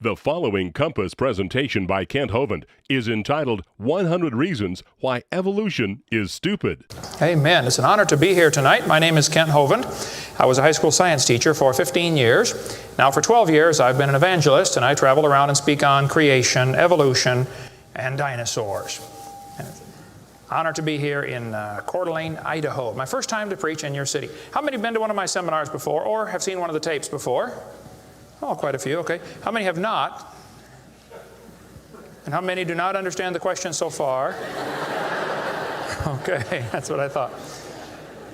The following Compass presentation by Kent Hovind is entitled 100 Reasons Why Evolution is Stupid. Amen. It's an honor to be here tonight. My name is Kent Hovind. I was a high school science teacher for 15 years. Now for 12 years I've been an evangelist, and I travel around and speak on creation, evolution, and dinosaurs. And it's an honor to be here in Coeur d'Alene, Idaho. My first time to preach in your city. How many have been to one of my seminars before or have seen one of the tapes before? Oh, quite a few, okay. How many have not? And how many do not understand the question so far? Okay, that's what I thought.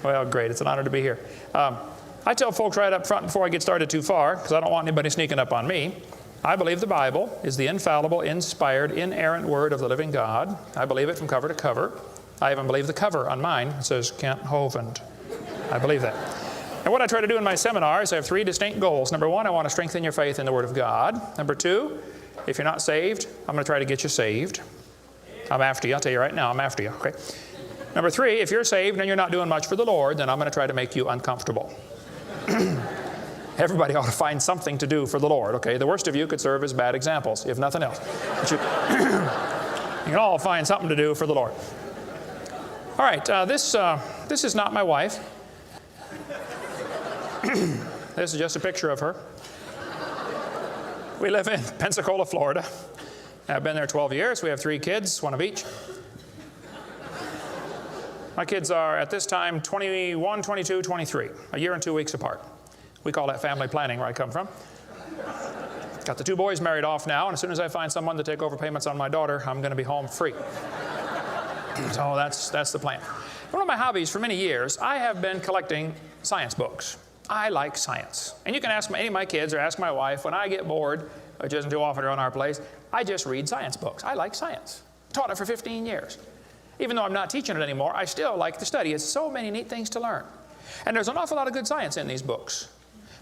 Well, great, it's an honor to be here. I tell folks right up front before I get started too far, because I don't want anybody sneaking up on me, I believe the Bible is the infallible, inspired, inerrant Word of the living God. I believe it from cover to cover. I even believe the cover on mine. It says Kent Hovind. I believe that. And what I try to do in my seminars, I have three distinct goals. Number one, I want to strengthen your faith in the Word of God. Number two, if you're not saved, I'm going to try to get you saved. I'm after you. I'll tell you right now, I'm after you. Okay. Number three, if you're saved and you're not doing much for the Lord, then I'm going to try to make you uncomfortable. Everybody ought to find something to do for the Lord, okay? The worst of you could serve as bad examples, if nothing else. But you can all find something to do for the Lord. All right, this is not my wife. This is just a picture of her. We live in Pensacola, Florida. I've been there 12 years. We have 3 kids, one of each. My kids are, at this time, 21, 22, 23, a year and 2 weeks apart. We call that family planning where I come from. Got the 2 boys married off now, and as soon as I find someone to take over payments on my daughter, I'm going to be home free. So that's the plan. One of my hobbies for many years, I have been collecting science books. I like science. And you can ask any of my kids or ask my wife, when I get bored, which isn't too often around our place, I just read science books. I like science. Taught it for 15 years. Even though I'm not teaching it anymore, I still like to study. It's so many neat things to learn. And there's an awful lot of good science in these books.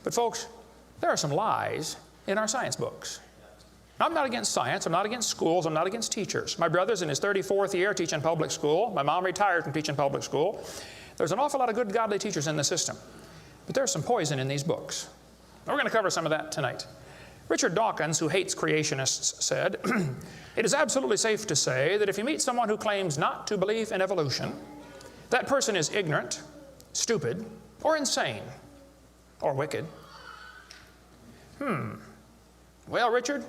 But folks, there are some lies in our science books. I'm not against science. I'm not against schools. I'm not against teachers. My brother's in his 34th year teaching public school. My mom retired from teaching public school. There's an awful lot of good, godly teachers in the system. But there's some poison in these books. We're going to cover some of that tonight. Richard Dawkins, who hates creationists, said, "It is absolutely safe to say that if you meet someone who claims not to believe in evolution, that person is ignorant, stupid, or insane, or wicked." Well, Richard,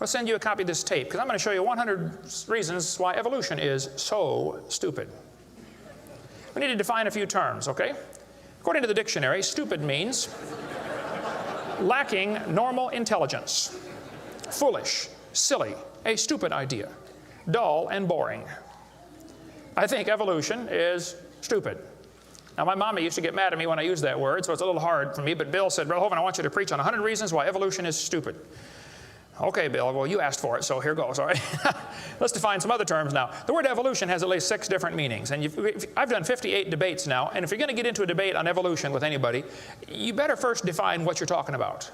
I'll send you a copy of this tape, because I'm going to show you 100 reasons why evolution is so stupid. We need to define a few terms, okay? According to the dictionary, stupid means lacking normal intelligence, foolish, silly, a stupid idea, dull and boring. I think evolution is stupid. Now, my mommy used to get mad at me when I used that word, so it's a little hard for me, but Bill said, "Brother Hovind, I want you to preach on 100 reasons why evolution is stupid." Okay, Bill, well, you asked for it, so here goes, all right? Let's define some other terms now. The word evolution has at least 6 different meanings, and I've done 58 debates now, and if you're going to get into a debate on evolution with anybody, you better first define what you're talking about,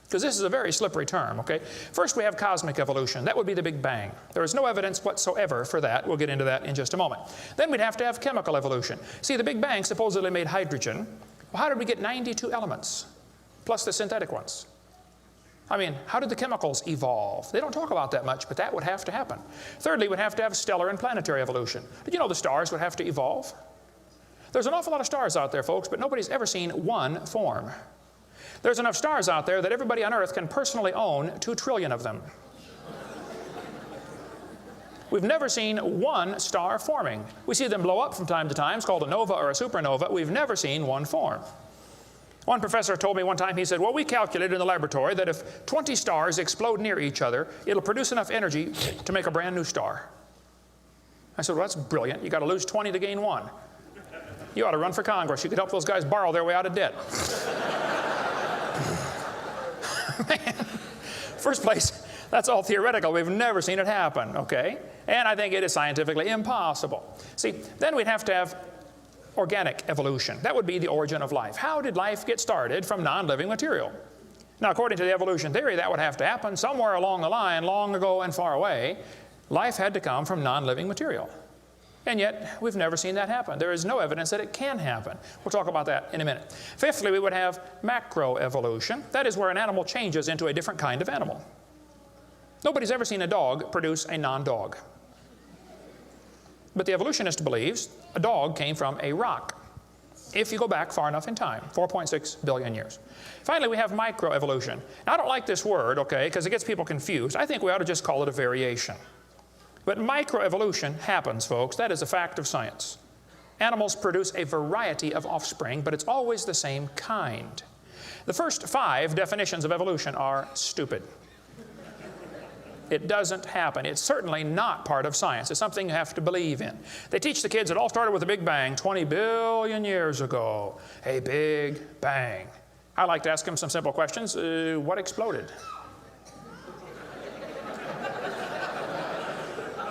because this is a very slippery term, okay? First, we have cosmic evolution. That would be the Big Bang. There is no evidence whatsoever for that. We'll get into that in just a moment. Then we'd have to have chemical evolution. See, the Big Bang supposedly made hydrogen. Well, how did we get 92 elements, plus the synthetic ones? I mean, how did the chemicals evolve? They don't talk about that much, but that would have to happen. Thirdly, we'd have to have stellar and planetary evolution. Did you know the stars would have to evolve? There's an awful lot of stars out there, folks, but nobody's ever seen one form. There's enough stars out there that everybody on Earth can personally own 2 trillion of them. We've never seen one star forming. We see them blow up from time to time. It's called a nova or a supernova. We've never seen one form. One professor told me one time, he said, "Well, we calculated in the laboratory that if 20 stars explode near each other, it'll produce enough energy to make a brand new star." I said, "Well, that's brilliant. You got to lose 20 to gain 1. You ought to run for Congress. You could help those guys borrow their way out of debt." Man, first place, that's all theoretical. We've never seen it happen, okay? And I think it is scientifically impossible. See, then we'd have to have organic evolution. That would be the origin of life. How did life get started from non-living material? Now, according to the evolution theory, that would have to happen somewhere along the line, long ago and far away. Life had to come from non-living material. And yet, we've never seen that happen. There is no evidence that it can happen. We'll talk about that in a minute. Fifthly, we would have macroevolution. That is where an animal changes into a different kind of animal. Nobody's ever seen a dog produce a non-dog. But the evolutionist believes a dog came from a rock, if you go back far enough in time, 4.6 billion years. Finally, we have microevolution. Now, I don't like this word, okay, because it gets people confused. I think we ought to just call it a variation. But microevolution happens, folks. That is a fact of science. Animals produce a variety of offspring, but it's always the same kind. The first 5 definitions of evolution are stupid. It doesn't happen. It's certainly not part of science. It's something you have to believe in. They teach the kids it all started with a big bang 20 billion years ago. A big bang. I like to ask them some simple questions. What exploded?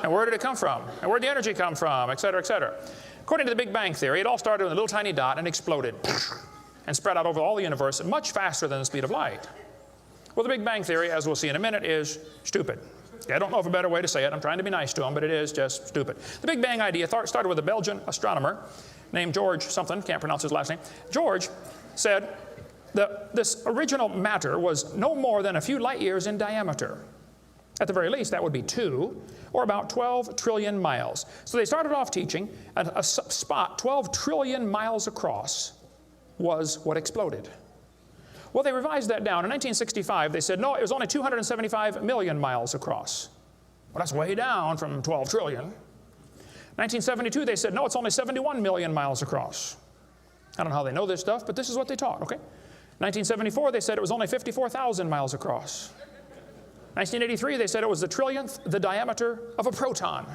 And where did it come from? And where did the energy come from? Et cetera, et cetera. According to the Big Bang Theory, it all started with a little tiny dot and exploded and spread out over all the universe much faster than the speed of light. Well, the Big Bang Theory, as we'll see in a minute, is stupid. I don't know of a better way to say it. I'm trying to be nice to them, but it is just stupid. The Big Bang idea started with a Belgian astronomer named George something, can't pronounce his last name. George said that this original matter was no more than a few light years in diameter. At the very least, that would be 2, or about 12 trillion miles. So they started off teaching a spot 12 trillion miles across was what exploded. Well, they revised that down. In 1965, they said, no, it was only 275 million miles across. Well, that's way down from 12 trillion. 1972, they said, no, it's only 71 million miles across. I don't know how they know this stuff, but this is what they taught, okay? 1974, they said it was only 54,000 miles across. 1983, they said it was the trillionth the diameter of a proton.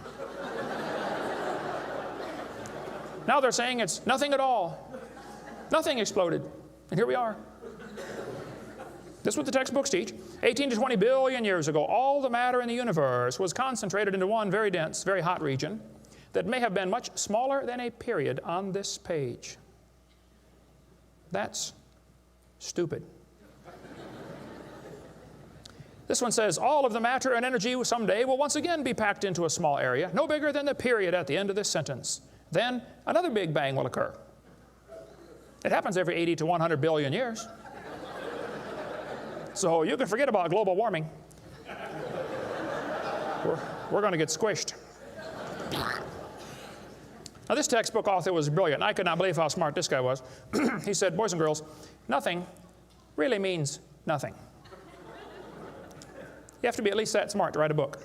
Now they're saying it's nothing at all. Nothing exploded. And here we are. This is what the textbooks teach. 18 to 20 billion years ago, all the matter in the universe was concentrated into one very dense, very hot region that may have been much smaller than a period on this page. That's stupid. This one says, all of the matter and energy someday will once again be packed into a small area, no bigger than the period at the end of this sentence. Then another big bang will occur. It happens every 80 to 100 billion years. So you can forget about global warming. We're going to get squished. Now, this textbook author was brilliant. I could not believe how smart this guy was. He said, boys and girls, nothing really means nothing. You have to be at least that smart to write a book.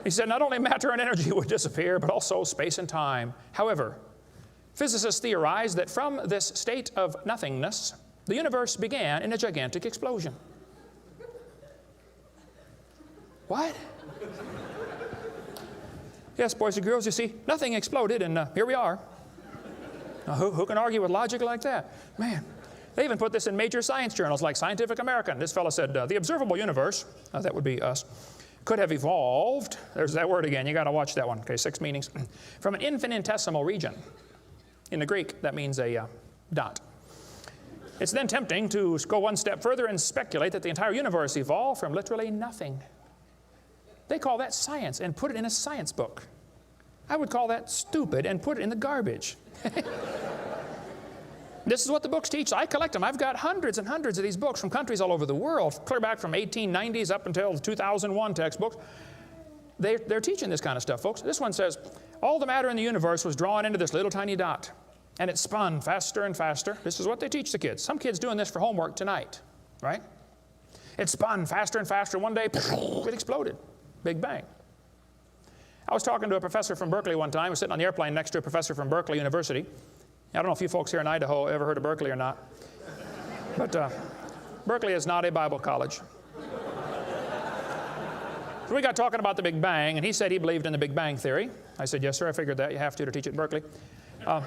He said, not only matter and energy would disappear, but also space and time. However, physicists theorize that from this state of nothingness, the universe began in a gigantic explosion. What? Yes, boys and girls, you see, nothing exploded, and here we are. Now, who can argue with logic like that? Man, they even put this in major science journals like Scientific American. This fellow said, the observable universe, that would be us, could have evolved, there's that word again, you got to watch that one, okay, 6 meanings, from an infinitesimal region. In the Greek, that means a dot. It's then tempting to go one step further and speculate that the entire universe evolved from literally nothing. They call that science and put it in a science book. I would call that stupid and put it in the garbage. This is what the books teach. I collect them. I've got hundreds and hundreds of these books from countries all over the world, clear back from 1890s up until 2001 textbooks. They're teaching this kind of stuff, folks. This one says, all the matter in the universe was drawn into this little tiny dot, and it spun faster and faster. This is what they teach the kids. Some kids doing this for homework tonight, right? It spun faster and faster. One day, it exploded. Big bang. I was talking to a professor from Berkeley one time. I was sitting on the airplane next to a professor from Berkeley University. I don't know if you folks here in Idaho ever heard of Berkeley or not. But Berkeley is not a Bible college. So we got talking about the Big Bang, and he said he believed in the Big Bang Theory. I said, yes, sir, I figured that. You have to teach it at Berkeley. I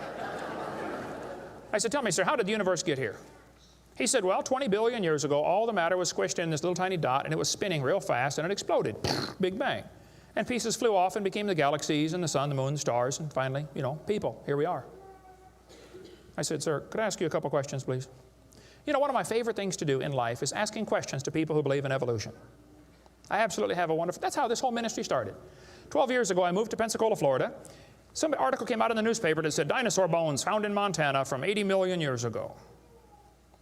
said, tell me, sir, how did the universe get here? He said, well, 20 billion years ago, all the matter was squished in this little tiny dot, and it was spinning real fast, and it exploded. Big bang. And pieces flew off and became the galaxies and the sun, the moon, the stars, and finally, people. Here we are. I said, sir, could I ask you a couple questions, please? One of my favorite things to do in life is asking questions to people who believe in evolution. I absolutely have a wonderful, that's how this whole ministry started. 12 years ago, I moved to Pensacola, Florida. Some article came out in the newspaper that said dinosaur bones found in Montana from 80 million years ago.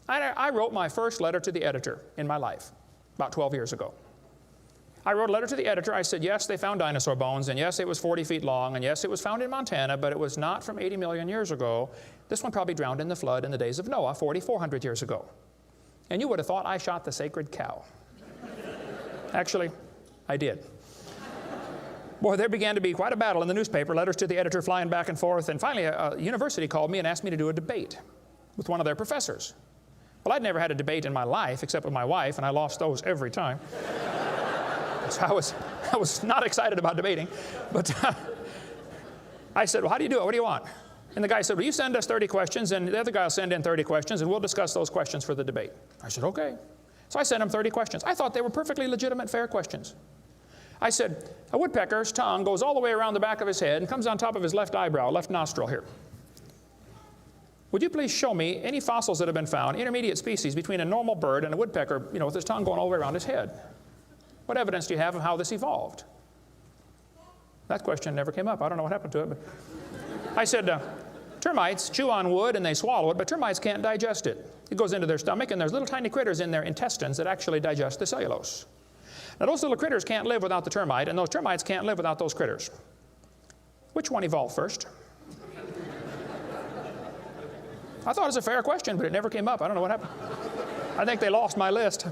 I wrote my first letter to the editor in my life about 12 years ago. I wrote a letter to the editor. I said, yes, they found dinosaur bones, and yes, it was 40 feet long, and yes, it was found in Montana, but it was not from 80 million years ago. This one probably drowned in the flood in the days of Noah, 4,400 years ago. And you would have thought I shot the sacred cow. Actually, I did. Boy, there began to be quite a battle in the newspaper, letters to the editor flying back and forth, and finally a university called me and asked me to do a debate with one of their professors. Well, I'd never had a debate in my life except with my wife, and I lost those every time. So I was not excited about debating, but I said, well, how do you do it? What do you want? And the guy said, well, you send us 30 questions, and the other guy will send in 30 questions, and we'll discuss those questions for the debate. I said, okay. So I sent him 30 questions. I thought they were perfectly legitimate, fair questions. I said, a woodpecker's tongue goes all the way around the back of his head and comes on top of his left eyebrow, left nostril here. Would you please show me any fossils that have been found, intermediate species between a normal bird and a woodpecker, with his tongue going all the way around his head? What evidence do you have of how this evolved? That question never came up. I don't know what happened to it. But I said, termites chew on wood and they swallow it, but termites can't digest it. It goes into their stomach, and there's little tiny critters in their intestines that actually digest the cellulose. Now, those little critters can't live without the termite, and those termites can't live without those critters. Which one evolved first? I thought it was a fair question, but it never came up. I don't know what happened. I think they lost my list.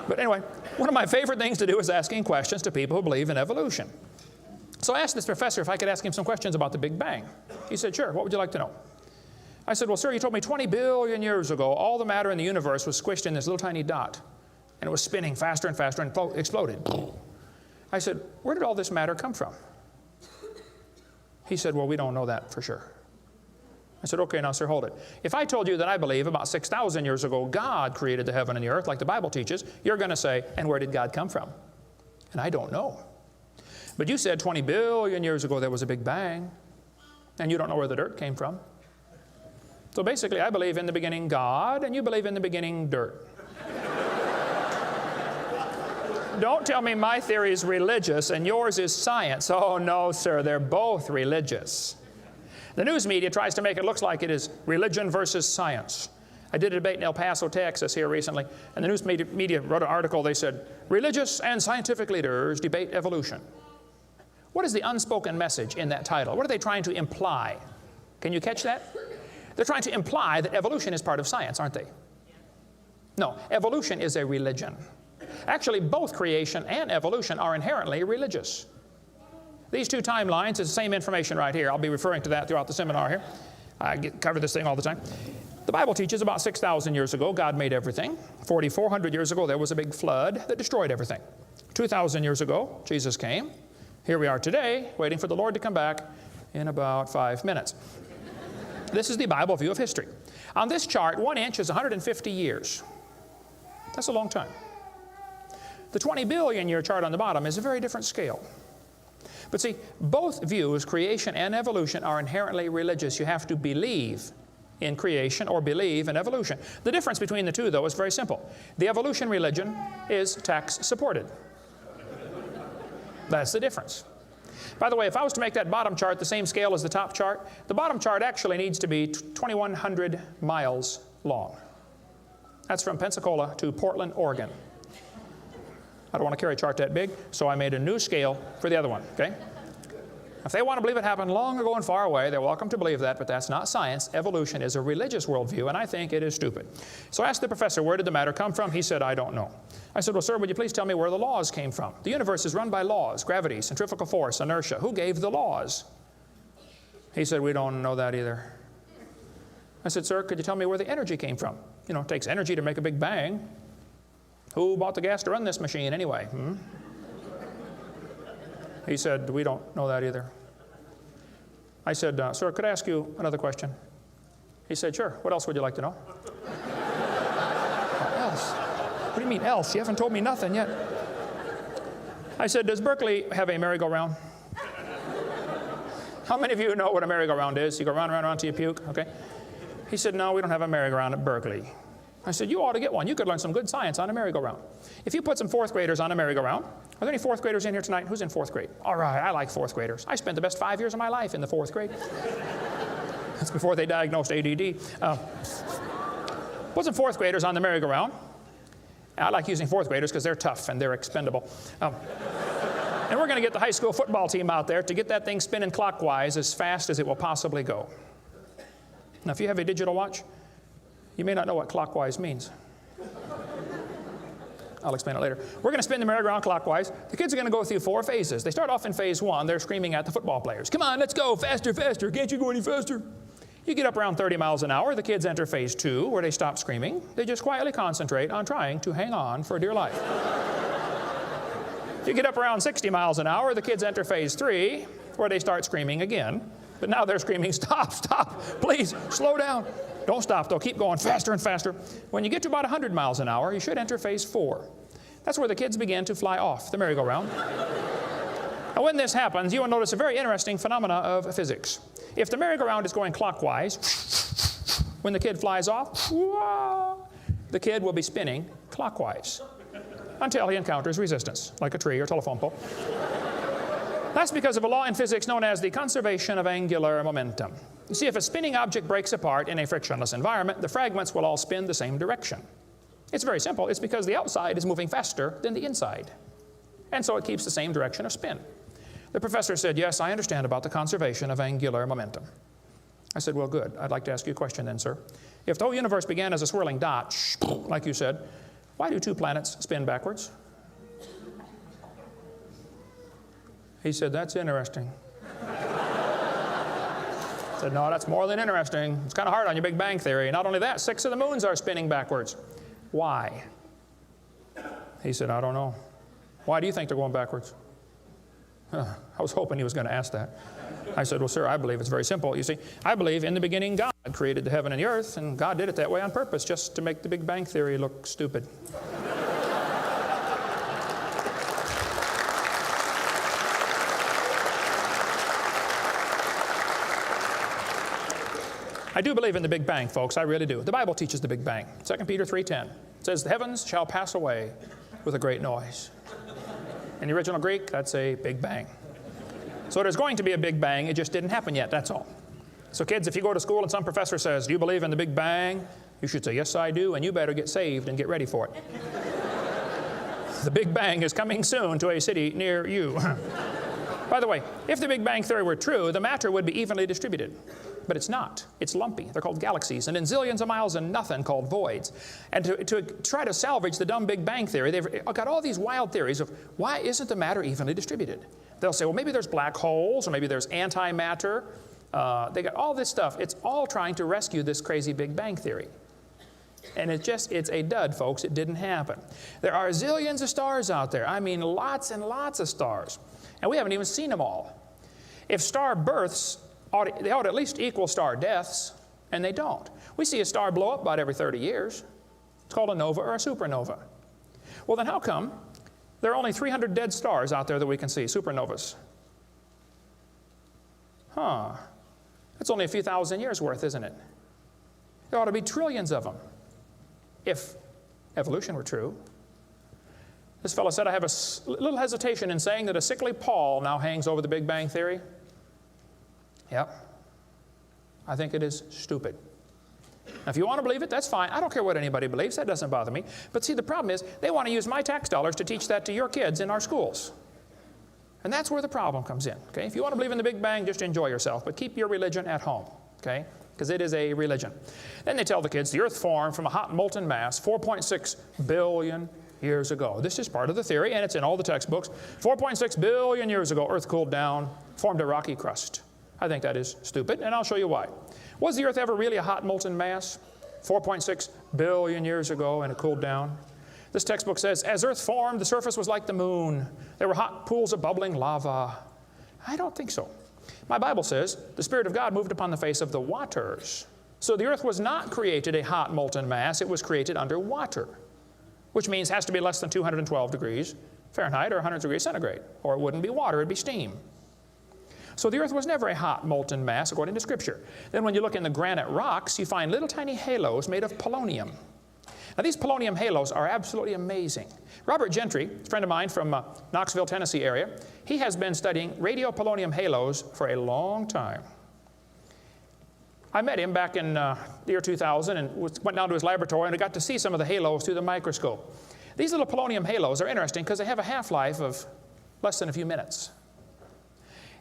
But anyway, one of my favorite things to do is asking questions to people who believe in evolution. So I asked this professor if I could ask him some questions about the Big Bang. He said, sure, what would you like to know? I said, well, sir, you told me 20 billion years ago all the matter in the universe was squished in this little tiny dot, and it was spinning faster and faster and exploded. I said, where did all this matter come from? He said, well, we don't know that for sure. I said, okay, now, sir, hold it. If I told you that I believe about 6,000 years ago God created the heaven and the earth, like the Bible teaches, you're going to say, and where did God come from? And I don't know. But you said 20 billion years ago there was a Big Bang, and you don't know where the dirt came from. So basically, I believe in the beginning God, and you believe in the beginning dirt. Don't tell me my theory is religious and yours is science. Oh, no, sir, they're both religious. The news media tries to make it look like it is religion versus science. I did a debate in El Paso, Texas here recently, and the news media wrote an article. They said, religious and scientific leaders debate evolution. What is the unspoken message in that title? What are they trying to imply? Can you catch that? They're trying to imply that evolution is part of science, aren't they? No, evolution is a religion. Actually, both creation and evolution are inherently religious. These two timelines is the same information right here. I'll be referring to that throughout the seminar here. I cover this thing all the time. The Bible teaches about 6,000 years ago, God made everything. 4,400 years ago, there was a big flood that destroyed everything. 2,000 years ago, Jesus came. Here we are today, waiting for the Lord to come back in about 5 minutes. This is the Bible view of history. On this chart, 1 inch is 150 years. That's a long time. The 20 billion year chart on the bottom is a very different scale. But see, both views, creation and evolution, are inherently religious. You have to believe in creation or believe in evolution. The difference between the two, though, is very simple. The evolution religion is tax-supported. That's the difference. By the way, if I was to make that bottom chart the same scale as the top chart, the bottom chart actually needs to be 2,100 miles long. That's from Pensacola to Portland, Oregon. I don't want to carry a chart that big, so I made a new scale for the other one, okay? If they want to believe it happened long ago and far away, they're welcome to believe that, but that's not science. Evolution is a religious worldview, and I think it is stupid. So I asked the professor, where did the matter come from? He said, I don't know. I said, well, sir, would you please tell me where the laws came from? The universe is run by laws, gravity, centrifugal force, inertia. Who gave the laws? He said, we don't know that either. I said, sir, could you tell me where the energy came from? You know, it takes energy to make a big bang. Who bought the gas to run this machine anyway? He said, we don't know that either. I said, sir, could I ask you another question? He said, sure. What else would you like to know? What else? What do you mean else? You haven't told me nothing yet. I said, does Berkeley have a merry-go-round? How many of you know what a merry-go-round is? You go round and round until you puke, okay? He said, no, we don't have a merry-go-round at Berkeley. I said, you ought to get one. You could learn some good science on a merry-go-round. If you put some fourth graders on a merry-go-round, are there any fourth graders in here tonight? Who's in fourth grade? All right, I like fourth graders. I spent the best 5 years of my life in the fourth grade. That's before they diagnosed ADD. Put some fourth graders on the merry-go-round. I like using fourth graders because they're tough and they're expendable. And we're going to get the high school football team out there to get that thing spinning clockwise as fast as it will possibly go. Now, if you have a digital watch, you may not know what clockwise means. I'll explain it later. We're going to spin the merry-go-round clockwise. The kids are going to go through 4 phases. They start off in phase 1. They're screaming at the football players. Come on, let's go, faster, faster. Can't you go any faster? You get up around 30 miles an hour. The kids enter phase 2, where they stop screaming. They just quietly concentrate on trying to hang on for dear life. You get up around 60 miles an hour. The kids enter phase 3, where they start screaming again. But now they're screaming, stop, stop, please, slow down. Don't stop, though. Keep going faster and faster. When you get to about 100 miles an hour, you should enter phase 4. That's where the kids begin to fly off the merry-go-round. Now, when this happens, you will notice a very interesting phenomena of physics. If the merry-go-round is going clockwise, when the kid flies off, the kid will be spinning clockwise until he encounters resistance, like a tree or telephone pole. That's because of a law in physics known as the conservation of angular momentum. You see, if a spinning object breaks apart in a frictionless environment, the fragments will all spin the same direction. It's very simple. It's because the outside is moving faster than the inside. And so it keeps the same direction of spin. The professor said, yes, I understand about the conservation of angular momentum. I said, well, good. I'd like to ask you a question then, sir. If the whole universe began as a swirling dot, like you said, why do 2 planets spin backwards? He said, that's interesting. I said, no, that's more than interesting. It's kind of hard on your Big Bang Theory. Not only that, 6 of the moons are spinning backwards. Why? He said, I don't know. Why do you think they're going backwards? I was hoping he was going to ask that. I said, well, sir, I believe it's very simple. You see, I believe in the beginning God created the heaven and the earth, and God did it that way on purpose, just to make the Big Bang Theory look stupid. I do believe in the Big Bang, folks. I really do. The Bible teaches the Big Bang. 2 Peter 3:10. It says, the heavens shall pass away with a great noise. In the original Greek, that's a Big Bang. So there's going to be a Big Bang. It just didn't happen yet, that's all. So kids, if you go to school and some professor says, do you believe in the Big Bang? You should say, yes, I do, and you better get saved and get ready for it. The Big Bang is coming soon to a city near you. By the way, if the Big Bang Theory were true, the matter would be evenly distributed. But it's not. It's lumpy. They're called galaxies. And in zillions of miles and nothing called voids. And to try to salvage the dumb Big Bang Theory, they've got all these wild theories of why isn't the matter evenly distributed? They'll say, well, maybe there's black holes, or maybe there's antimatter. They got all this stuff. It's all trying to rescue this crazy Big Bang Theory. And it's a dud, folks. It didn't happen. There are zillions of stars out there. I mean, lots and lots of stars. And we haven't even seen them all. If star births, they ought to at least equal star deaths, and they don't. We see a star blow up about every 30 years. It's called a nova or a supernova. Well, then how come there are only 300 dead stars out there that we can see, supernovas? That's only a few thousand years worth, isn't it? There ought to be trillions of them, if evolution were true. This fellow said, I have a little hesitation in saying that a sickly pall now hangs over the Big Bang Theory. Yep. I think it is stupid. Now, if you want to believe it, that's fine. I don't care what anybody believes. That doesn't bother me. But see, the problem is they want to use my tax dollars to teach that to your kids in our schools. And that's where the problem comes in. Okay? If you want to believe in the Big Bang, just enjoy yourself. But keep your religion at home. Okay? Because it is a religion. Then they tell the kids the earth formed from a hot molten mass 4.6 billion years ago. This is part of the theory, and it's in all the textbooks. 4.6 billion years ago, earth cooled down, formed a rocky crust. I think that is stupid, and I'll show you why. Was the earth ever really a hot molten mass 4.6 billion years ago, and it cooled down? This textbook says, as earth formed, the surface was like the moon. There were hot pools of bubbling lava. I don't think so. My Bible says the Spirit of God moved upon the face of the waters. So the earth was not created a hot molten mass. It was created under water, which means it has to be less than 212 degrees Fahrenheit or 100 degrees centigrade, or it wouldn't be water, it'd be steam. So the earth was never a hot molten mass according to Scripture. Then when you look in the granite rocks, you find little tiny halos made of polonium. Now, these polonium halos are absolutely amazing. Robert Gentry, a friend of mine from Knoxville, Tennessee area, he has been studying radiopolonium halos for a long time. I met him back in the year 2000 and went down to his laboratory, and I got to see some of the halos through the microscope. These little polonium halos are interesting because they have a half-life of less than a few minutes.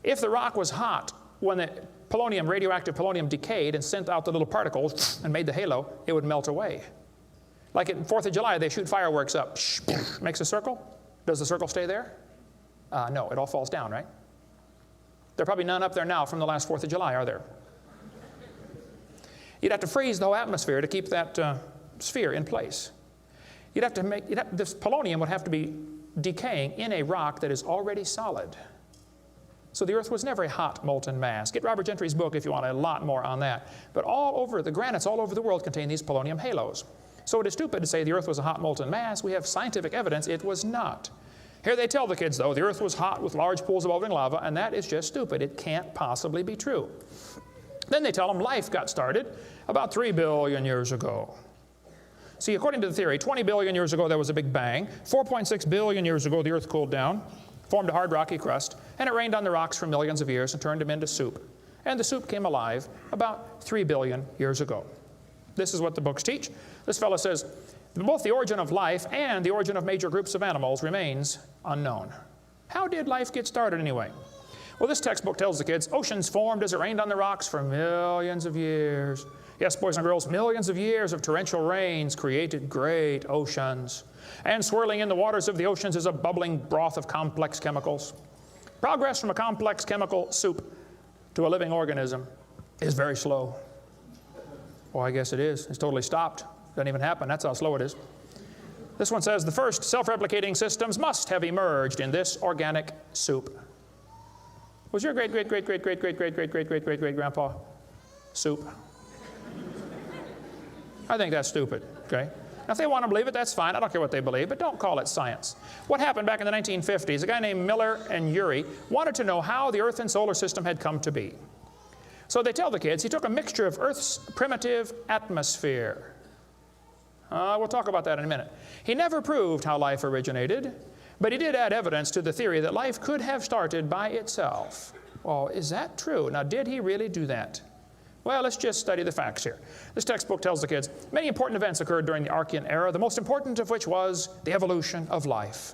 If the rock was hot, when the polonium, radioactive polonium, decayed and sent out the little particles and made the halo, it would melt away. Like at 4th of July, they shoot fireworks up. Makes a circle. Does the circle stay there? No, it all falls down, right? There are probably none up there now from the last 4th of July, are there? You'd have to freeze the whole atmosphere to keep that sphere in place. This polonium would have to be decaying in a rock that is already solid. So the Earth was never a hot molten mass. Get Robert Gentry's book if you want a lot more on that. But all over, the granites all over the world contain these polonium halos. So it is stupid to say the Earth was a hot molten mass. We have scientific evidence it was not. Here they tell the kids, though, the Earth was hot with large pools of bubbling lava, and that is just stupid. It can't possibly be true. Then they tell them life got started about 3 billion years ago. See, according to the theory, 20 billion years ago there was a big bang. 4.6 billion years ago the Earth cooled down, formed a hard rocky crust, and it rained on the rocks for millions of years and turned them into soup. And the soup came alive about 3 billion years ago. This is what the books teach. This fellow says, both the origin of life and the origin of major groups of animals remains unknown. How did life get started anyway? Well, this textbook tells the kids, oceans formed as it rained on the rocks for millions of years. Yes, boys and girls, millions of years of torrential rains created great oceans. And swirling in the waters of the oceans is a bubbling broth of complex chemicals. Progress from a complex chemical soup to a living organism is very slow. Well, I guess it is. It's totally stopped. Doesn't even happen. That's how slow it is. This one says, the first self-replicating systems must have emerged in this organic soup. Was your great-great-great-great-great-great-great-great-great-great-great-grandpa soup? I think that's stupid, okay? Now, if they want to believe it, that's fine. I don't care what they believe, but don't call it science. What happened back in the 1950s, a guy named Miller and Urey wanted to know how the Earth and solar system had come to be. So they tell the kids he took a mixture of Earth's primitive atmosphere. We'll talk about that in a minute. He never proved how life originated, but he did add evidence to the theory that life could have started by itself. Well, is that true? Now, did he really do that? Well, let's just study the facts here. This textbook tells the kids many important events occurred during the Archean era, the most important of which was the evolution of life.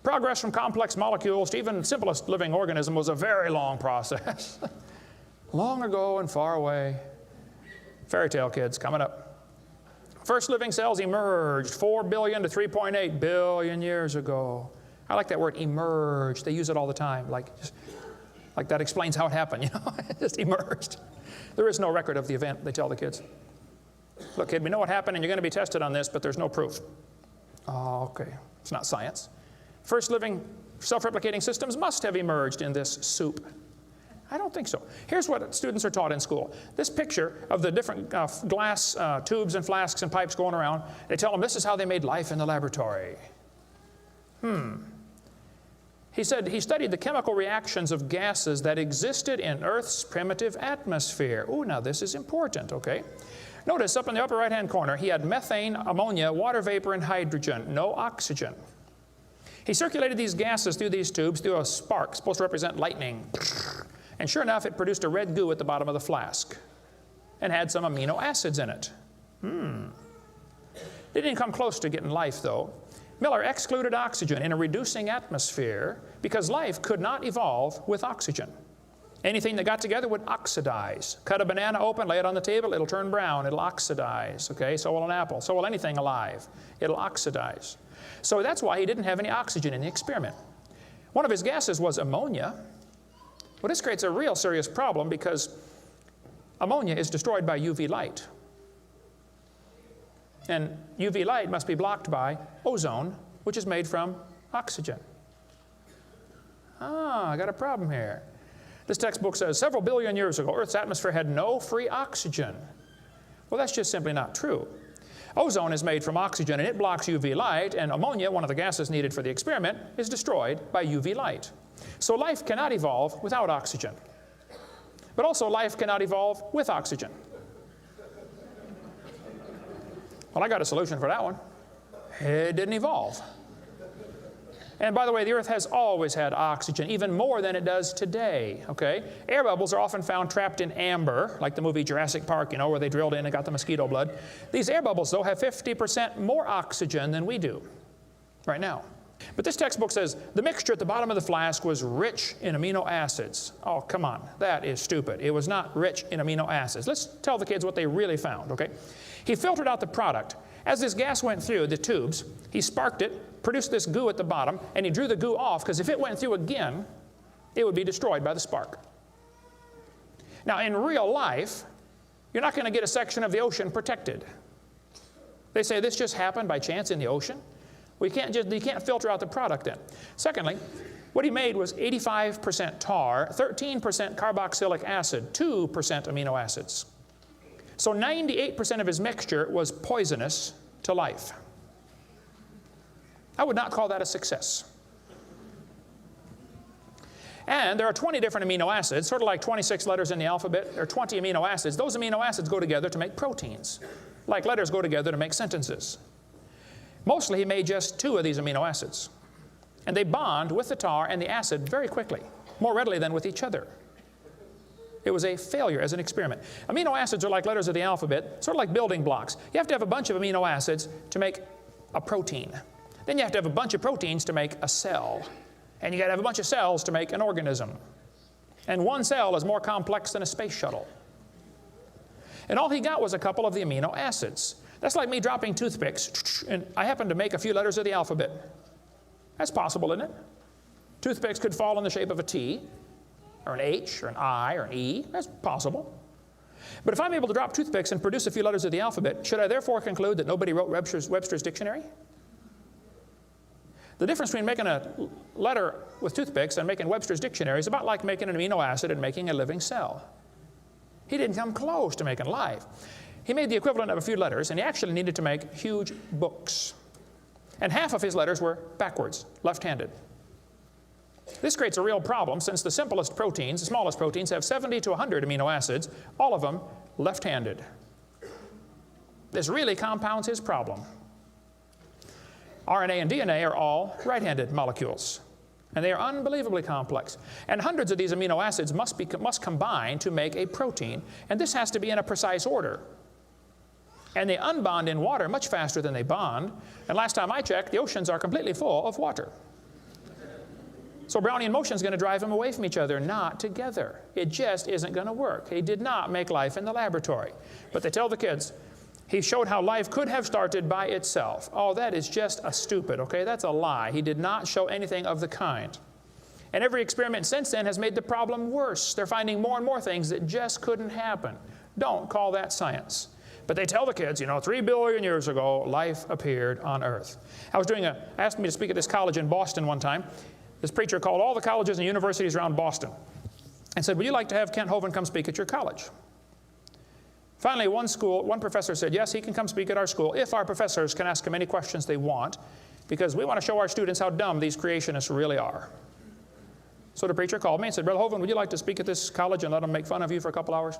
Progress from complex molecules to even the simplest living organism was a very long process. Long ago and far away. Fairy tale kids coming up. First living cells emerged 4 billion to 3.8 billion years ago. I like that word, emerged. They use it all the time, like that explains how it happened, you know, it just emerged. There is no record of the event, they tell the kids. Look, kid, we know what happened and you're going to be tested on this, but there's no proof. Oh, okay, it's not science. First living self-replicating systems must have emerged in this soup. I don't think so. Here's what students are taught in school. This picture of the different glass tubes and flasks and pipes going around, they tell them this is how they made life in the laboratory. He said he studied the chemical reactions of gases that existed in Earth's primitive atmosphere. Ooh, now this is important, okay? Notice up in the upper right-hand corner, he had methane, ammonia, water vapor, and hydrogen, no oxygen. He circulated these gases through these tubes through a spark, supposed to represent lightning. And sure enough, it produced a red goo at the bottom of the flask and had some amino acids in it. They didn't come close to getting life, though. Miller excluded oxygen in a reducing atmosphere because life could not evolve with oxygen. Anything that got together would oxidize. Cut a banana open, lay it on the table, it'll turn brown, it'll oxidize, okay? So will an apple, so will anything alive. It'll oxidize. So that's why he didn't have any oxygen in the experiment. One of his gases was ammonia. Well, this creates a real serious problem because ammonia is destroyed by UV light. And UV light must be blocked by ozone, which is made from oxygen. I got a problem here. This textbook says several billion years ago, Earth's atmosphere had no free oxygen. Well, that's just simply not true. Ozone is made from oxygen and it blocks UV light, and ammonia, one of the gases needed for the experiment, is destroyed by UV light. So life cannot evolve without oxygen. But also life cannot evolve with oxygen. Well, I got a solution for that one. It didn't evolve. And by the way, the Earth has always had oxygen, even more than it does today, okay? Air bubbles are often found trapped in amber, like the movie Jurassic Park, you know, where they drilled in and got the mosquito blood. These air bubbles, though, have 50% more oxygen than we do right now. But this textbook says the mixture at the bottom of the flask was rich in amino acids. Oh, come on, that is stupid. It was not rich in amino acids. Let's tell the kids what they really found, okay? He filtered out the product. As this gas went through the tubes, he sparked it, produced this goo at the bottom, and he drew the goo off because if it went through again, it would be destroyed by the spark. Now, in real life, you're not going to get a section of the ocean protected. They say this just happened by chance in the ocean. You can't filter out the product then. Secondly, what he made was 85% tar, 13% carboxylic acid, 2% amino acids. So 98% of his mixture was poisonous to life. I would not call that a success. And there are 20 different amino acids, sort of like 26 letters in the alphabet. There are 20 amino acids. Those amino acids go together to make proteins, like letters go together to make sentences. Mostly he made just 2 of these amino acids. And they bond with the tar and the acid very quickly, more readily than with each other. It was a failure as an experiment. Amino acids are like letters of the alphabet, sort of like building blocks. You have to have a bunch of amino acids to make a protein. Then you have to have a bunch of proteins to make a cell. And you got to have a bunch of cells to make an organism. And one cell is more complex than a space shuttle. And all he got was a couple of the amino acids. That's like me dropping toothpicks, and I happen to make a few letters of the alphabet. That's possible, isn't it? Toothpicks could fall in the shape of a T, or an H, or an I, or an E. That's possible. But if I'm able to drop toothpicks and produce a few letters of the alphabet, should I therefore conclude that nobody wrote Webster's dictionary? The difference between making a letter with toothpicks and making Webster's dictionary is about like making an amino acid and making a living cell. He didn't come close to making life. He made the equivalent of a few letters, and he actually needed to make huge books. And half of his letters were backwards, left-handed. This creates a real problem since the simplest proteins, the smallest proteins, have 70 to 100 amino acids, all of them left-handed. This really compounds his problem. RNA and DNA are all right-handed molecules, and they are unbelievably complex. And hundreds of these amino acids must combine to make a protein, and this has to be in a precise order. And they unbond in water much faster than they bond, and last time I checked, the oceans are completely full of water. So Brownian motion is going to drive them away from each other, not together. It just isn't going to work. He did not make life in the laboratory. But they tell the kids, he showed how life could have started by itself. Oh, that is just a stupid, okay? That's a lie. He did not show anything of the kind. And every experiment since then has made the problem worse. They're finding more and more things that just couldn't happen. Don't call that science. But they tell the kids, you know, 3 billion years ago, life appeared on Earth. Asked me to speak at this college in Boston one time. This preacher called all the colleges and universities around Boston and said, would you like to have Kent Hovind come speak at your college? Finally, one professor said, yes, he can come speak at our school if our professors can ask him any questions they want, because we want to show our students how dumb these creationists really are. So the preacher called me and said, Brother Hovind, would you like to speak at this college and let them make fun of you for a couple hours?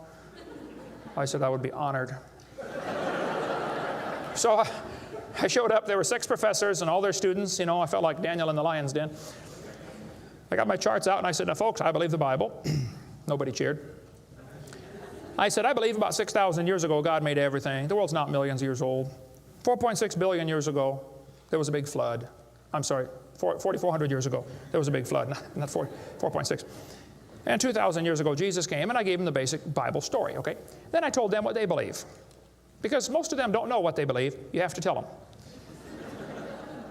I said, I would be honored. So I showed up. There were 6 professors and all their students. You know, I felt like Daniel in the lion's den. I got my charts out and I said, now folks, I believe the Bible. Nobody cheered. I said, I believe about 6,000 years ago God made everything. The world's not millions of years old. 4.6 billion years ago, there was a big flood. I'm sorry, 4,400 years ago, there was a big flood, not 4.6. And 2,000 years ago, Jesus came, and I gave them the basic Bible story, okay? Then I told them what they believe. Because most of them don't know what they believe. You have to tell them.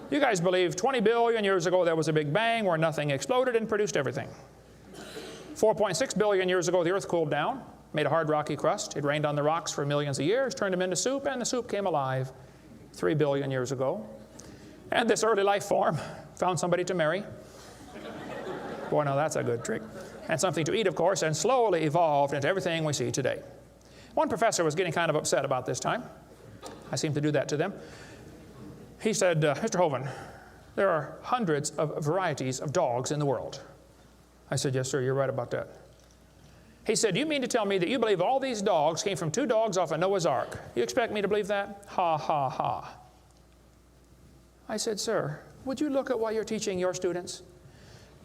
You guys believe 20 billion years ago there was a big bang where nothing exploded and produced everything. 4.6 billion years ago the earth cooled down, made a hard rocky crust. It rained on the rocks for millions of years, turned them into soup, and the soup came alive 3 billion years ago. And this early life form found somebody to marry. Boy, now that's a good trick. And something to eat, of course, and slowly evolved into everything we see today. One professor was getting kind of upset about this time. I seem to do that to them. He said, Mr. Hovind, there are hundreds of varieties of dogs in the world. I said, yes, sir, you're right about that. He said, you mean to tell me that you believe all these dogs came from 2 dogs off of Noah's Ark? You expect me to believe that? Ha, ha, ha. I said, sir, would you look at what you're teaching your students?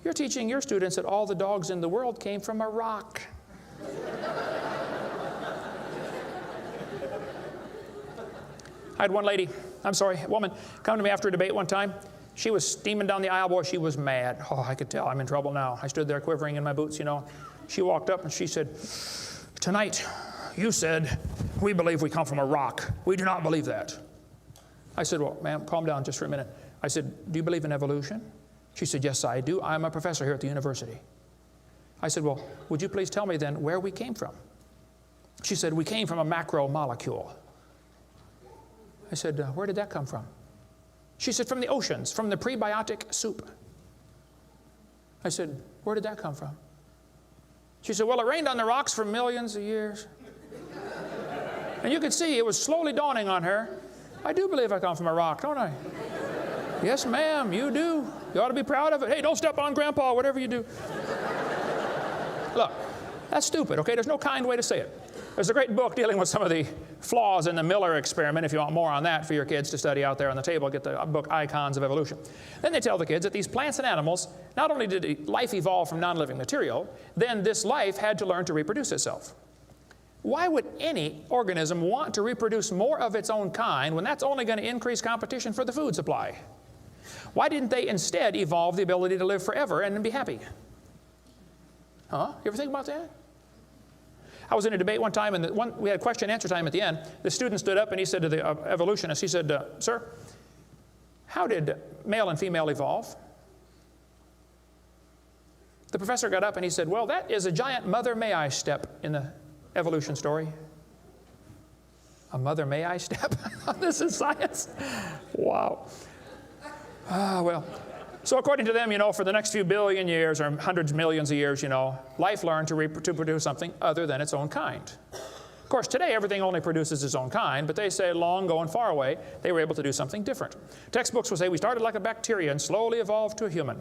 You're teaching your students that all the dogs in the world came from a rock. I had one woman, come to me after a debate one time. She was steaming down the aisle. Boy, she was mad. Oh, I could tell I'm in trouble now. I stood there quivering in my boots, you know. She walked up and she said, tonight you said we believe we come from a rock. We do not believe that. I said, well, ma'am, calm down just for a minute. I said, do you believe in evolution? She said, yes, I do. I'm a professor here at the university. I said, well, would you please tell me then where we came from? She said, we came from a macromolecule. I said, where did that come from? She said, from the oceans, from the prebiotic soup. I said, where did that come from? She said, well, it rained on the rocks for millions of years. And you could see it was slowly dawning on her. I do believe I come from a rock, don't I? Yes, ma'am, you do. You ought to be proud of it. Hey, don't step on Grandpa, whatever you do. Look, that's stupid, okay? There's no kind way to say it. There's a great book dealing with some of the flaws in the Miller experiment. If you want more on that for your kids to study out there on the table, get the book Icons of Evolution. Then they tell the kids that these plants and animals, not only did life evolve from non-living material, then this life had to learn to reproduce itself. Why would any organism want to reproduce more of its own kind when that's only going to increase competition for the food supply? Why didn't they instead evolve the ability to live forever and be happy? Huh? You ever think about that? I was in a debate one time, and we had question and answer time at the end. The student stood up and he said to the evolutionist, he said, sir, how did male and female evolve? The professor got up and he said, well, that is a giant mother may I step in the evolution story. A mother may I step? This is science. Wow. Well, so according to them, you know, for the next few billion years or hundreds of millions of years, you know, life learned to produce something other than its own kind. Of course, today everything only produces its own kind, but they say long ago and far away, they were able to do something different. Textbooks will say we started like a bacteria and slowly evolved to a human.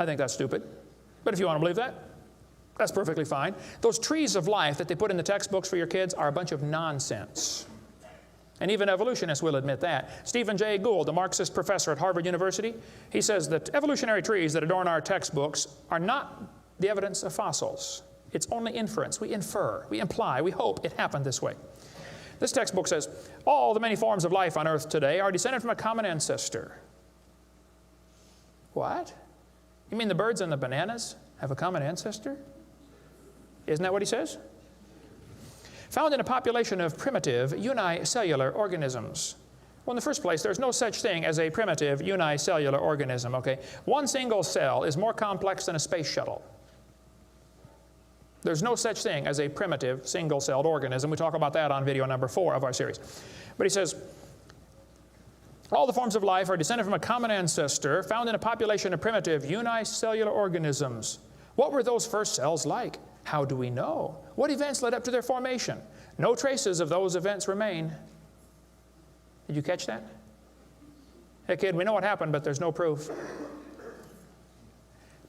I think that's stupid, but if you want to believe that, that's perfectly fine. Those trees of life that they put in the textbooks for your kids are a bunch of nonsense. And even evolutionists will admit that. Stephen Jay Gould, the Marxist professor at Harvard University, he says that evolutionary trees that adorn our textbooks are not the evidence of fossils. It's only inference. We infer, we imply, we hope it happened this way. This textbook says, all the many forms of life on Earth today are descended from a common ancestor. What? You mean the birds and the bananas have a common ancestor? Isn't that what he says? Found in a population of primitive unicellular organisms. Well, in the first place, there's no such thing as a primitive unicellular organism, okay? One single cell is more complex than a space shuttle. There's no such thing as a primitive single-celled organism. We talk about that on video number 4 of our series. But he says, all the forms of life are descended from a common ancestor found in a population of primitive unicellular organisms. What were those first cells like? How do we know? What events led up to their formation? No traces of those events remain. Did you catch that? Hey kid, we know what happened, but there's no proof.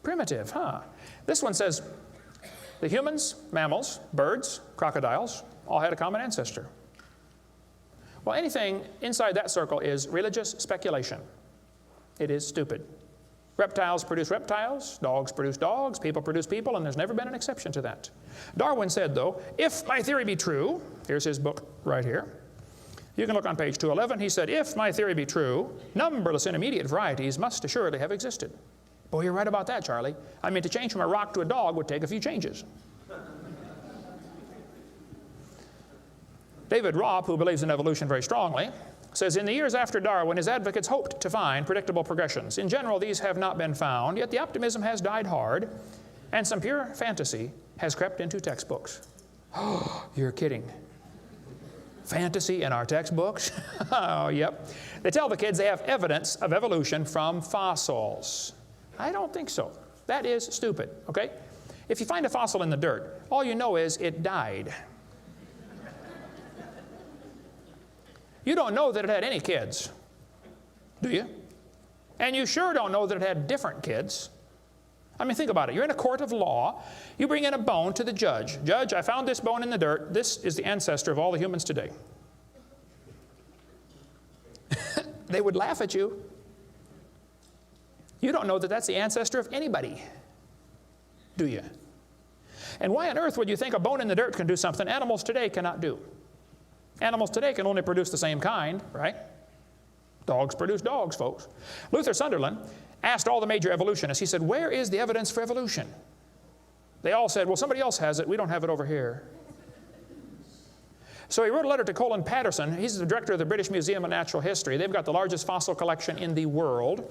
Primitive, huh? This one says, the humans, mammals, birds, crocodiles, all had a common ancestor. Well, anything inside that circle is religious speculation. It is stupid. Reptiles produce reptiles, dogs produce dogs, people produce people, and there's never been an exception to that. Darwin said, though, if my theory be true, here's his book right here. You can look on page 211. He said, if my theory be true, numberless intermediate varieties must assuredly have existed. Boy, you're right about that, Charlie. I mean, to change from a rock to a dog would take a few changes. David Ropp, who believes in evolution very strongly, says, in the years after Darwin, his advocates hoped to find predictable progressions. In general, these have not been found, yet the optimism has died hard, and some pure fantasy has crept into textbooks. Oh, you're kidding. Fantasy in our textbooks? Oh, yep. They tell the kids they have evidence of evolution from fossils. I don't think so. That is stupid, okay? If you find a fossil in the dirt, all you know is it died. You don't know that it had any kids, do you? And you sure don't know that it had different kids. I mean, think about it. You're in a court of law. You bring in a bone to the judge. Judge, I found this bone in the dirt. This is the ancestor of all the humans today. They would laugh at you. You don't know that that's the ancestor of anybody, do you? And why on earth would you think a bone in the dirt can do something animals today cannot do? Animals today can only produce the same kind, right? Dogs produce dogs, folks. Luther Sunderland asked all the major evolutionists, he said, where is the evidence for evolution? They all said, well, somebody else has it. We don't have it over here. So he wrote a letter to Colin Patterson. He's the director of the British Museum of Natural History. They've got the largest fossil collection in the world.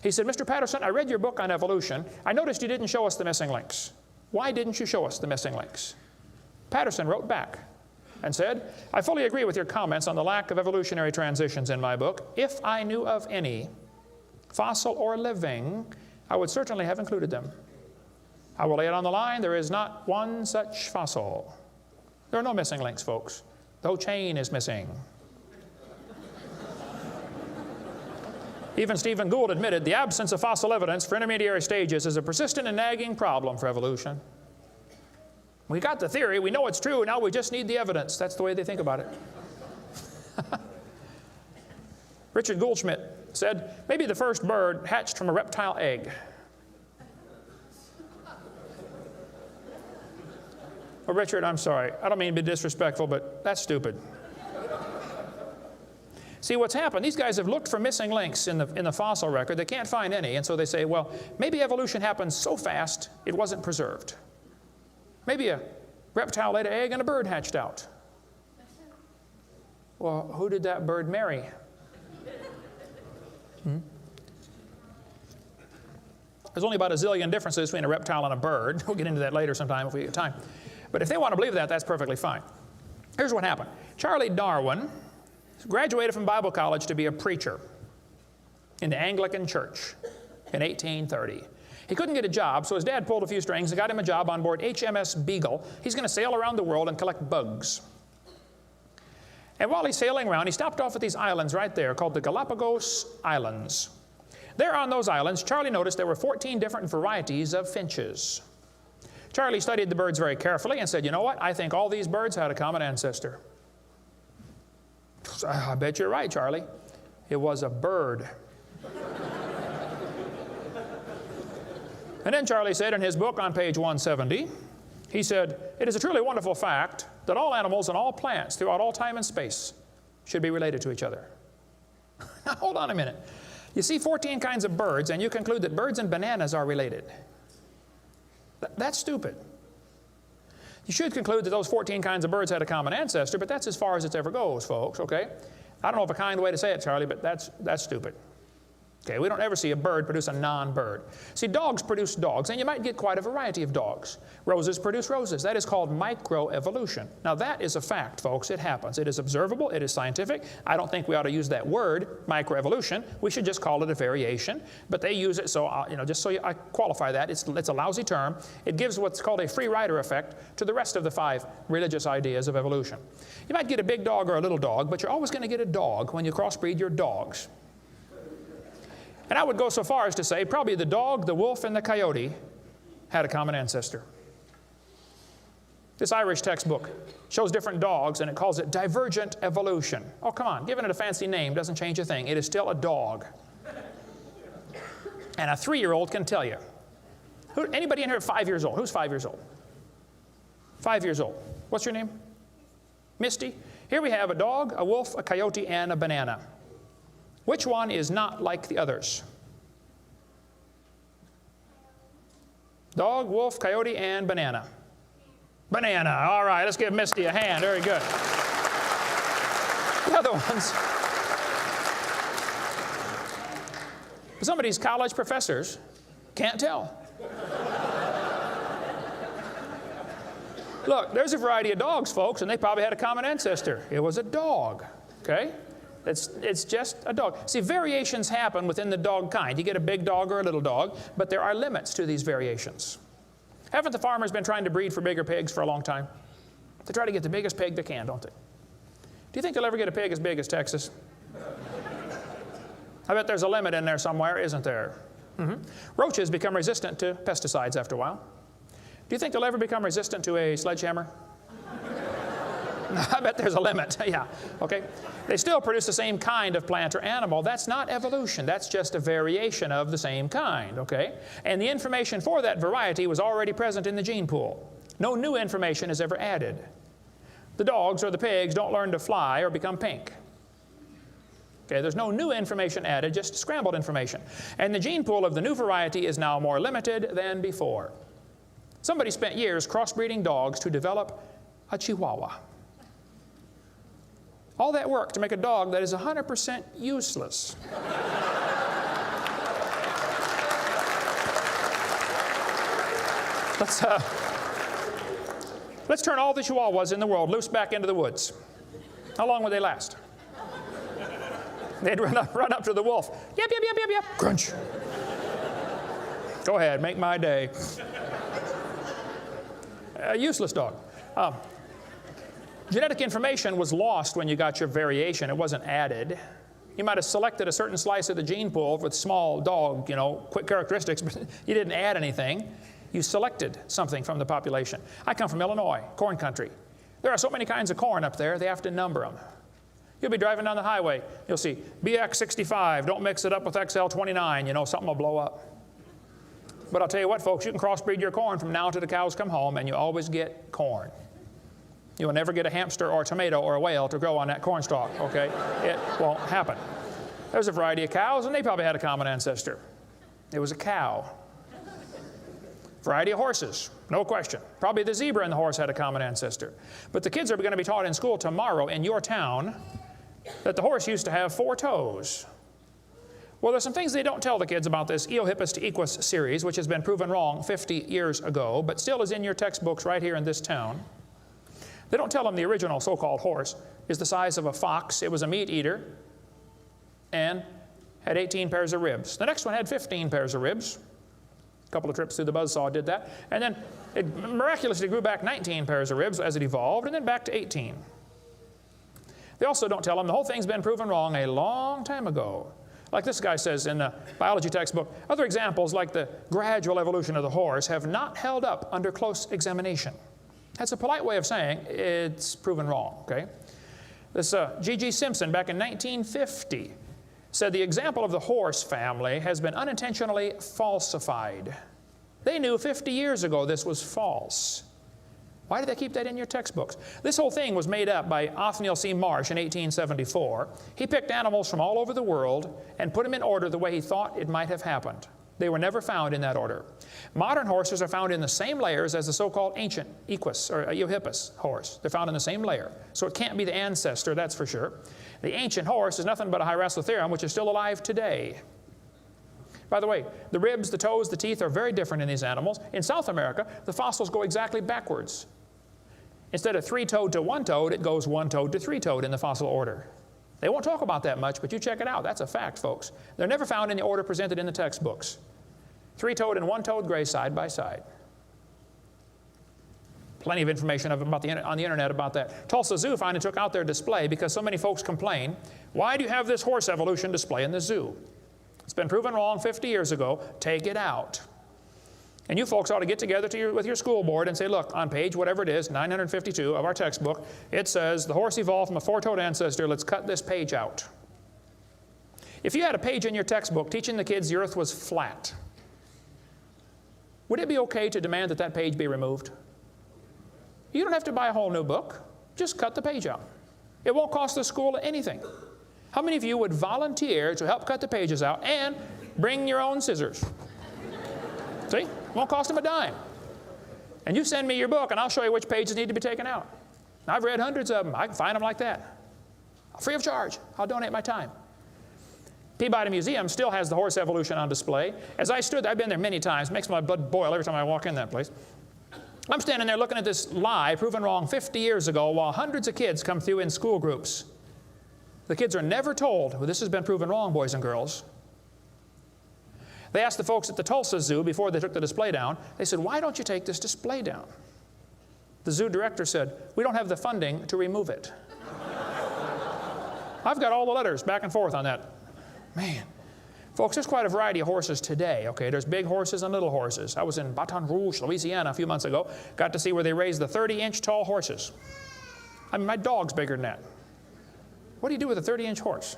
He said, Mr. Patterson, I read your book on evolution. I noticed you didn't show us the missing links. Why didn't you show us the missing links? Patterson wrote back and said, I fully agree with your comments on the lack of evolutionary transitions in my book. If I knew of any, fossil or living, I would certainly have included them. I will lay it on the line, there is not one such fossil. There are no missing links, folks. The whole chain is missing. Even Stephen Gould admitted the absence of fossil evidence for intermediary stages is a persistent and nagging problem for evolution. We got the theory, we know it's true, now we just need the evidence. That's the way they think about it. Richard Goldschmidt said, maybe the first bird hatched from a reptile egg. Well, Richard, I'm sorry. I don't mean to be disrespectful, but that's stupid. See, what's happened, these guys have looked for missing links in the fossil record. They can't find any, and so they say, well, maybe evolution happened so fast it wasn't preserved. Maybe a reptile laid an egg and a bird hatched out. Well, who did that bird marry? There's only about a zillion differences between a reptile and a bird. We'll get into that later sometime if we get time. But if they want to believe that, that's perfectly fine. Here's what happened. Charlie Darwin graduated from Bible college to be a preacher in the Anglican Church in 1830. He couldn't get a job, so his dad pulled a few strings and got him a job on board HMS Beagle. He's going to sail around the world and collect bugs. And while he's sailing around, he stopped off at these islands right there called the Galapagos Islands. There on those islands, Charlie noticed there were 14 different varieties of finches. Charlie studied the birds very carefully and said, you know what? I think all these birds had a common ancestor. I bet you're right, Charlie. It was a bird. And then Charlie said in his book on page 170, he said, it is a truly wonderful fact that all animals and all plants throughout all time and space should be related to each other. Now, hold on a minute. You see 14 kinds of birds, and you conclude that birds and bananas are related. That's stupid. You should conclude that those 14 kinds of birds had a common ancestor, but that's as far as it ever goes, folks, okay? I don't know of a kind way to say it, Charlie, but that's stupid. Okay, we don't ever see a bird produce a non-bird. See, dogs produce dogs, and you might get quite a variety of dogs. Roses produce roses. That is called microevolution. Now, that is a fact, folks. It happens. It is observable. It is scientific. I don't think we ought to use that word, microevolution. We should just call it a variation. But they use it, so, just so I qualify that, it's a lousy term. It gives what's called a free rider effect to the rest of the 5 religious ideas of evolution. You might get a big dog or a little dog, but you're always going to get a dog when you crossbreed your dogs. And I would go so far as to say probably the dog, the wolf, and the coyote had a common ancestor. This Irish textbook shows different dogs, and it calls it divergent evolution. Oh, come on, giving it a fancy name doesn't change a thing. It is still a dog. And a 3-year-old can tell you. Anybody in here 5 years old? Who's 5 years old? 5 years old. What's your name? Misty. Here we have a dog, a wolf, a coyote, and a banana. Which one is not like the others? Dog, wolf, coyote, and banana. Banana. All right, let's give Misty a hand. Very good. The other ones. Some of these college professors can't tell. Look, there's a variety of dogs, folks, and they probably had a common ancestor. It was a dog, okay? It's just a dog. See, variations happen within the dog kind. You get a big dog or a little dog, but there are limits to these variations. Haven't the farmers been trying to breed for bigger pigs for a long time? They try to get the biggest pig they can, don't they? Do you think they'll ever get a pig as big as Texas? I bet there's a limit in there somewhere, isn't there? Roaches become resistant to pesticides after a while. Do you think they'll ever become resistant to a sledgehammer? I bet there's a limit. Yeah, okay. They still produce the same kind of plant or animal. That's not evolution. That's just a variation of the same kind, okay? And the information for that variety was already present in the gene pool. No new information is ever added. The dogs or the pigs don't learn to fly or become pink. Okay, there's no new information added, just scrambled information. And the gene pool of the new variety is now more limited than before. Somebody spent years crossbreeding dogs to develop a Chihuahua. All that work to make a dog that is 100% useless. Let's turn all the Chihuahuas in the world loose back into the woods. How long would they last? They'd run up to the wolf. Yep, yep, yep, yep, yep. Crunch. Go ahead, make my day. A useless dog. Genetic information was lost when you got your variation. It wasn't added. You might have selected a certain slice of the gene pool with small dog, quick characteristics, but you didn't add anything. You selected something from the population. I come from Illinois, corn country. There are so many kinds of corn up there, they have to number them. You'll be driving down the highway, you'll see BX65, don't mix it up with XL29, something will blow up. But I'll tell you what, folks, you can crossbreed your corn from now till the cows come home, and you always get corn. You will never get a hamster or a tomato or a whale to grow on that corn stalk, okay? It won't happen. There's a variety of cows, and they probably had a common ancestor. It was a cow. Variety of horses, no question. Probably the zebra and the horse had a common ancestor. But the kids are going to be taught in school tomorrow in your town that the horse used to have 4 toes. Well, there's some things they don't tell the kids about this Eohippus to Equus series, which has been proven wrong 50 years ago, but still is in your textbooks right here in this town. They don't tell them the original so-called horse is the size of a fox. It was a meat eater and had 18 pairs of ribs. The next one had 15 pairs of ribs. A couple of trips through the buzzsaw did that. And then it miraculously grew back 19 pairs of ribs as it evolved, and then back to 18. They also don't tell them the whole thing's been proven wrong a long time ago. Like this guy says in the biology textbook, other examples like the gradual evolution of the horse have not held up under close examination. That's a polite way of saying it's proven wrong, okay? This G.G. Simpson back in 1950 said the example of the horse family has been unintentionally falsified. They knew 50 years ago this was false. Why did they keep that in your textbooks? This whole thing was made up by Othniel C. Marsh in 1874. He picked animals from all over the world and put them in order the way he thought it might have happened. They were never found in that order. Modern horses are found in the same layers as the so-called ancient Equus or Eohippus horse. They're found in the same layer. So it can't be the ancestor, that's for sure. The ancient horse is nothing but a Hyracotherium, which is still alive today. By the way, the ribs, the toes, the teeth are very different in these animals. In South America, the fossils go exactly backwards. Instead of 3-toed to 1-toed, it goes 1-toed to 3-toed in the fossil order. They won't talk about that much, but you check it out. That's a fact, folks. They're never found in the order presented in the textbooks. 3-toed and 1-toed gray side by side. Plenty of information on the internet about that. Tulsa Zoo finally took out their display because so many folks complain, why do you have this horse evolution display in the zoo? It's been proven wrong 50 years ago. Take it out. And you folks ought to get together with your school board and say, look, on page whatever it is, 952 of our textbook, it says the horse evolved from a 4-toed ancestor. Let's cut this page out. If you had a page in your textbook teaching the kids the earth was flat, would it be okay to demand that that page be removed? You don't have to buy a whole new book. Just cut the page out. It won't cost the school anything. How many of you would volunteer to help cut the pages out and bring your own scissors? See? It won't cost them a dime. And you send me your book and I'll show you which pages need to be taken out. I've read hundreds of them. I can find them like that. Free of charge. I'll donate my time. Peabody Museum still has the horse evolution on display. As I stood there, I've been there many times. It makes my blood boil every time I walk in that place. I'm standing there looking at this lie proven wrong 50 years ago while hundreds of kids come through in school groups. The kids are never told, well, this has been proven wrong, boys and girls. They asked the folks at the Tulsa Zoo before they took the display down, they said, why don't you take this display down? The zoo director said, we don't have the funding to remove it. I've got all the letters back and forth on that. Man, Folks, there's quite a variety of horses today, okay? There's big horses and little horses. I was in Baton Rouge, Louisiana a few months ago. Got to see where they raised the 30-inch tall horses. I mean, my dog's bigger than that. What do you do with a 30-inch horse?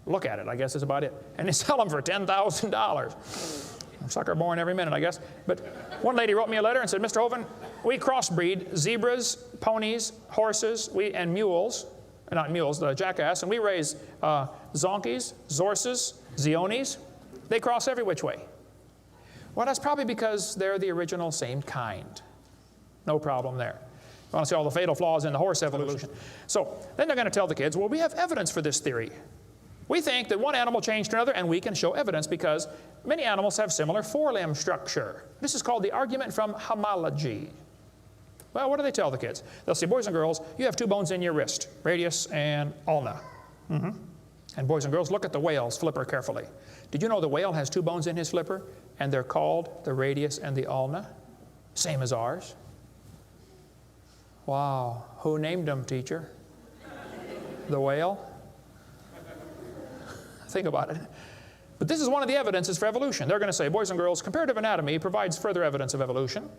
Look at it, I guess is about it. And they sell them for $10,000. Sucker born every minute, I guess. But one lady wrote me a letter and said, Mr. Hovind, we crossbreed zebras, ponies, horses, and mules. Not mules, the jackass, and we raise zonkies, zorses, zeonies. They cross every which way. Well, that's probably because they're the original same kind. No problem there. You want to see all the fatal flaws in the horse evolution. So then they're going to tell the kids, well, we have evidence for this theory. We think that one animal changed to another, and we can show evidence because many animals have similar forelimb structure. This is called the argument from homology. Well, what do they tell the kids? They'll say, boys and girls, you have two bones in your wrist, radius and ulna. And boys and girls, look at the whale's flipper carefully. Did you know the whale has two bones in his flipper, and they're called the radius and the ulna? Same as ours. Wow. Who named them, teacher? The whale? Think about it. But this is one of the evidences for evolution. They're going to say, boys and girls, comparative anatomy provides further evidence of evolution.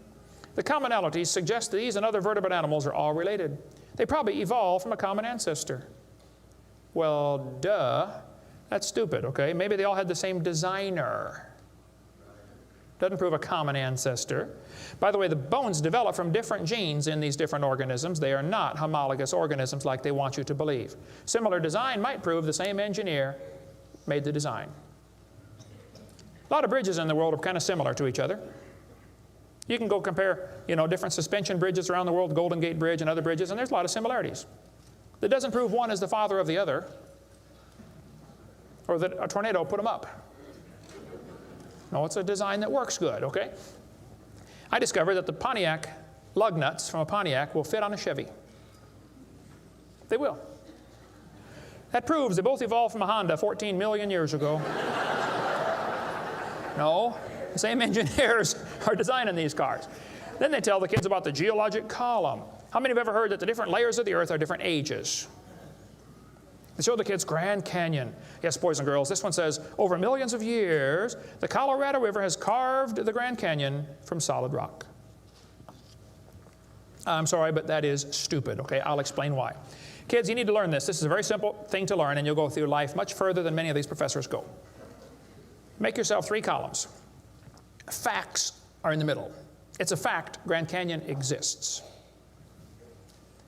The commonalities suggest that these and other vertebrate animals are all related. They probably evolved from a common ancestor. Well, duh. That's stupid, okay? Maybe they all had the same designer. Doesn't prove a common ancestor. By the way, the bones develop from different genes in these different organisms. They are not homologous organisms like they want you to believe. Similar design might prove the same engineer made the design. A lot of bridges in the world are kind of similar to each other. You can go compare, different suspension bridges around the world, Golden Gate Bridge and other bridges, and there's a lot of similarities. That doesn't prove one is the father of the other, or that a tornado put them up. No, it's a design that works good, okay? I discovered that the Pontiac lug nuts from a Pontiac will fit on a Chevy. They will. That proves they both evolved from a Honda 14 million years ago. No. The same engineers are designing these cars. Then they tell the kids about the geologic column. How many have ever heard that the different layers of the earth are different ages? They show the kids Grand Canyon. Yes, boys and girls, this one says, over millions of years, the Colorado River has carved the Grand Canyon from solid rock. I'm sorry, but that is stupid, okay? I'll explain why. Kids, you need to learn this. This is a very simple thing to learn, and you'll go through life much further than many of these professors go. Make yourself 3 columns. Facts are in the middle. It's a fact Grand Canyon exists.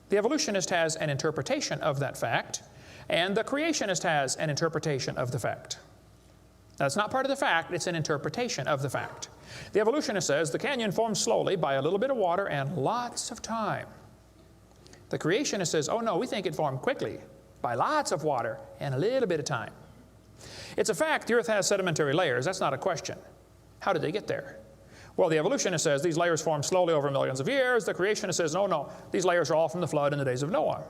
The evolutionist has an interpretation of that fact, and the creationist has an interpretation of the fact. That's not part of the fact, it's an interpretation of the fact. The evolutionist says the canyon formed slowly by a little bit of water and lots of time. The creationist says, oh no, we think it formed quickly by lots of water and a little bit of time. It's a fact the earth has sedimentary layers. That's not a question. How did they get there? Well, the evolutionist says these layers formed slowly over millions of years. The creationist says, no, these layers are all from the flood in the days of Noah.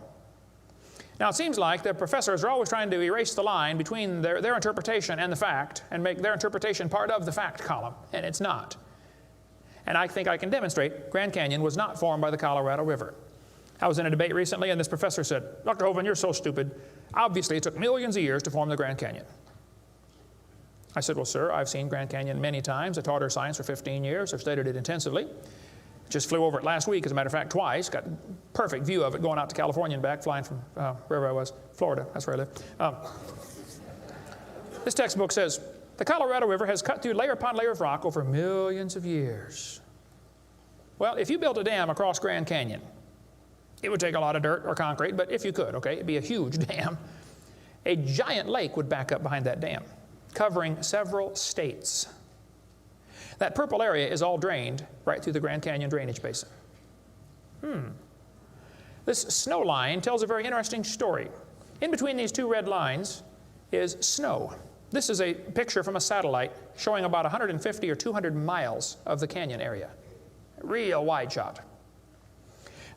Now, it seems like the professors are always trying to erase the line between their interpretation and the fact and make their interpretation part of the fact column, and it's not. And I think I can demonstrate Grand Canyon was not formed by the Colorado River. I was in a debate recently, and this professor said, Dr. Hovind, you're so stupid. Obviously, it took millions of years to form the Grand Canyon. I said, well, sir, I've seen Grand Canyon many times. I taught earth science for 15 years. I've studied it intensively. Just flew over it last week, as a matter of fact, twice. Got a perfect view of it going out to California and back, flying from wherever I was, Florida. That's where I live. This textbook says, the Colorado River has cut through layer upon layer of rock over millions of years. Well, if you built a dam across Grand Canyon, it would take a lot of dirt or concrete, but if you could, okay, it'd be a huge dam. A giant lake would back up behind that dam, covering several states. That purple area is all drained right through the Grand Canyon drainage basin. This snow line tells a very interesting story. In between these 2 red lines is snow. This is a picture from a satellite showing about 150 or 200 miles of the canyon area. Real wide shot.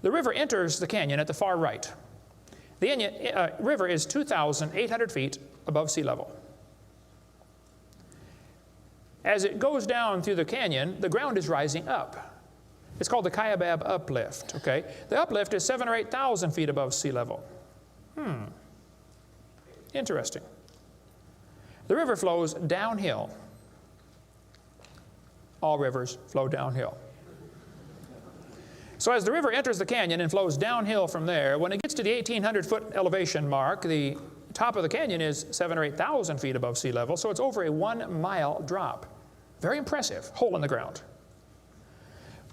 The river enters the canyon at the far right. The river is 2,800 feet above sea level. As it goes down through the canyon, the ground is rising up. It's called the Kaibab uplift, okay? The uplift is 7,000 or 8,000 feet above sea level. Interesting. The river flows downhill. All rivers flow downhill. So as the river enters the canyon and flows downhill from there, when it gets to the 1,800-foot elevation mark, the top of the canyon is 7,000 or 8,000 feet above sea level, so it's over a 1-mile drop. Very impressive, hole in the ground.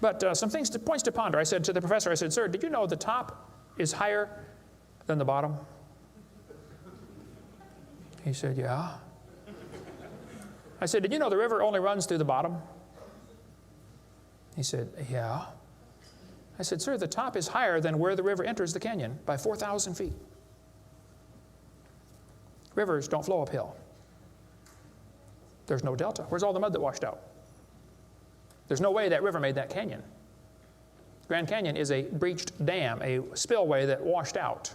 But some points to ponder. I said to the professor, I said, "Sir, did you know the top is higher than the bottom?" He said, "Yeah." I said, "Did you know the river only runs through the bottom?" He said, "Yeah." I said, "Sir, the top is higher than where the river enters the canyon by 4,000 feet. Rivers don't flow uphill. There's no delta. Where's all the mud that washed out? There's no way that river made that canyon. Grand Canyon is a breached dam, a spillway that washed out.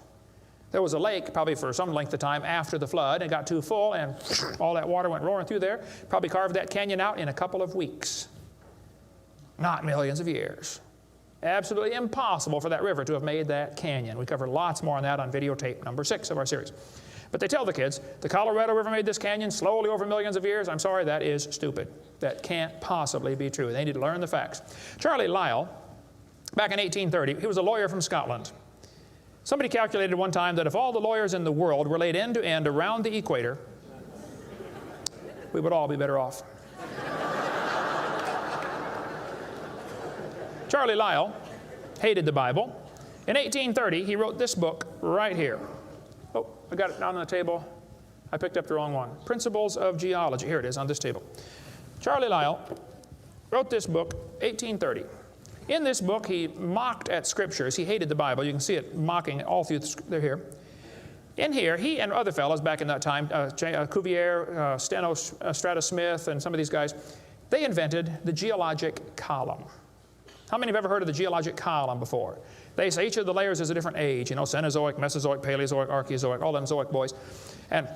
There was a lake probably for some length of time after the flood and got too full and all that water went roaring through there. Probably carved that canyon out in a couple of weeks. Not millions of years. Absolutely impossible for that river to have made that canyon. We cover lots more on that on videotape number 6 of our series. But they tell the kids, the Colorado River made this canyon slowly over millions of years. I'm sorry, that is stupid. That can't possibly be true. They need to learn the facts. Charlie Lyell, back in 1830, he was a lawyer from Scotland. Somebody calculated one time that if all the lawyers in the world were laid end to end around the equator, we would all be better off. Charlie Lyell hated the Bible. In 1830, he wrote this book right here. Oh, I got it down on the table. I picked up the wrong one. Principles of Geology. Here it is on this table. Charlie Lyell wrote this book, 1830. In this book, he mocked at scriptures. He hated the Bible. You can see it mocking all through they're here. In here, he and other fellows back in that time, Cuvier, Stratus Smith, and some of these guys, they invented the geologic column. How many have ever heard of the geologic column before? They say each of the layers is a different age, you know, Cenozoic, Mesozoic, Paleozoic, Archeozoic, all them Zoic boys. And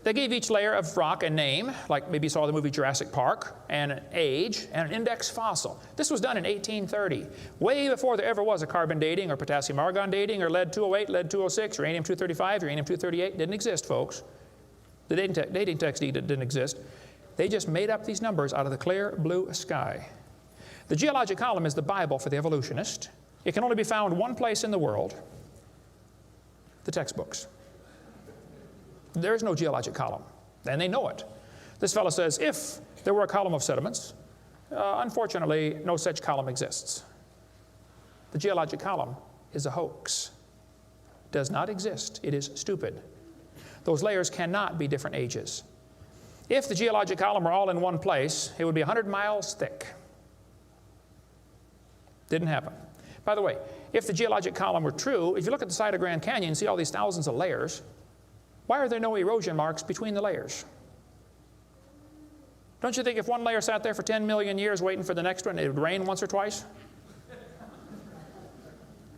they gave each layer of rock a name, like maybe you saw the movie Jurassic Park, and an age, and an index fossil. This was done in 1830, way before there ever was a carbon dating or potassium argon dating or lead-208, lead-206, uranium-235, uranium-238. Didn't exist, folks. The dating text didn't exist. They just made up these numbers out of the clear blue sky. The geologic column is the Bible for the evolutionist. It can only be found one place in the world, the textbooks. There is no geologic column, and they know it. This fellow says, if there were a column of sediments, unfortunately, no such column exists. The geologic column is a hoax. Does not exist. It is stupid. Those layers cannot be different ages. If the geologic column were all in one place, it would be 100 miles thick. Didn't happen. By the way, if the geologic column were true, if you look at the side of Grand Canyon and see all these thousands of layers, why are there no erosion marks between the layers? Don't you think if one layer sat there for 10 million years waiting for the next one, it would rain once or twice?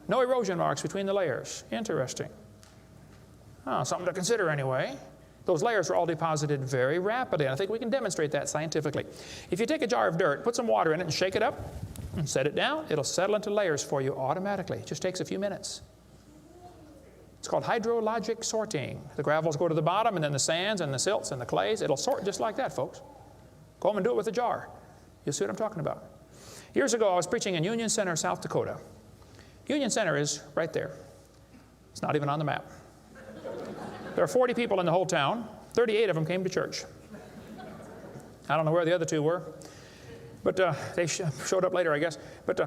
No erosion marks between the layers. Interesting. Oh, something to consider anyway. Those layers are all deposited very rapidly, and I think we can demonstrate that scientifically. If you take a jar of dirt, put some water in it, and shake it up, and set it down, it'll settle into layers for you automatically. It just takes a few minutes. It's called hydrologic sorting. The gravels go to the bottom, and then the sands and the silts and the clays. It'll sort just like that, folks. Go home and do it with a jar. You'll see what I'm talking about. Years ago, I was preaching in Union Center, South Dakota. Union Center is right there. It's not even on the map. There are 40 people in the whole town. 38 of them came to church. I don't know where the other 2 were. But they showed up later, I guess. But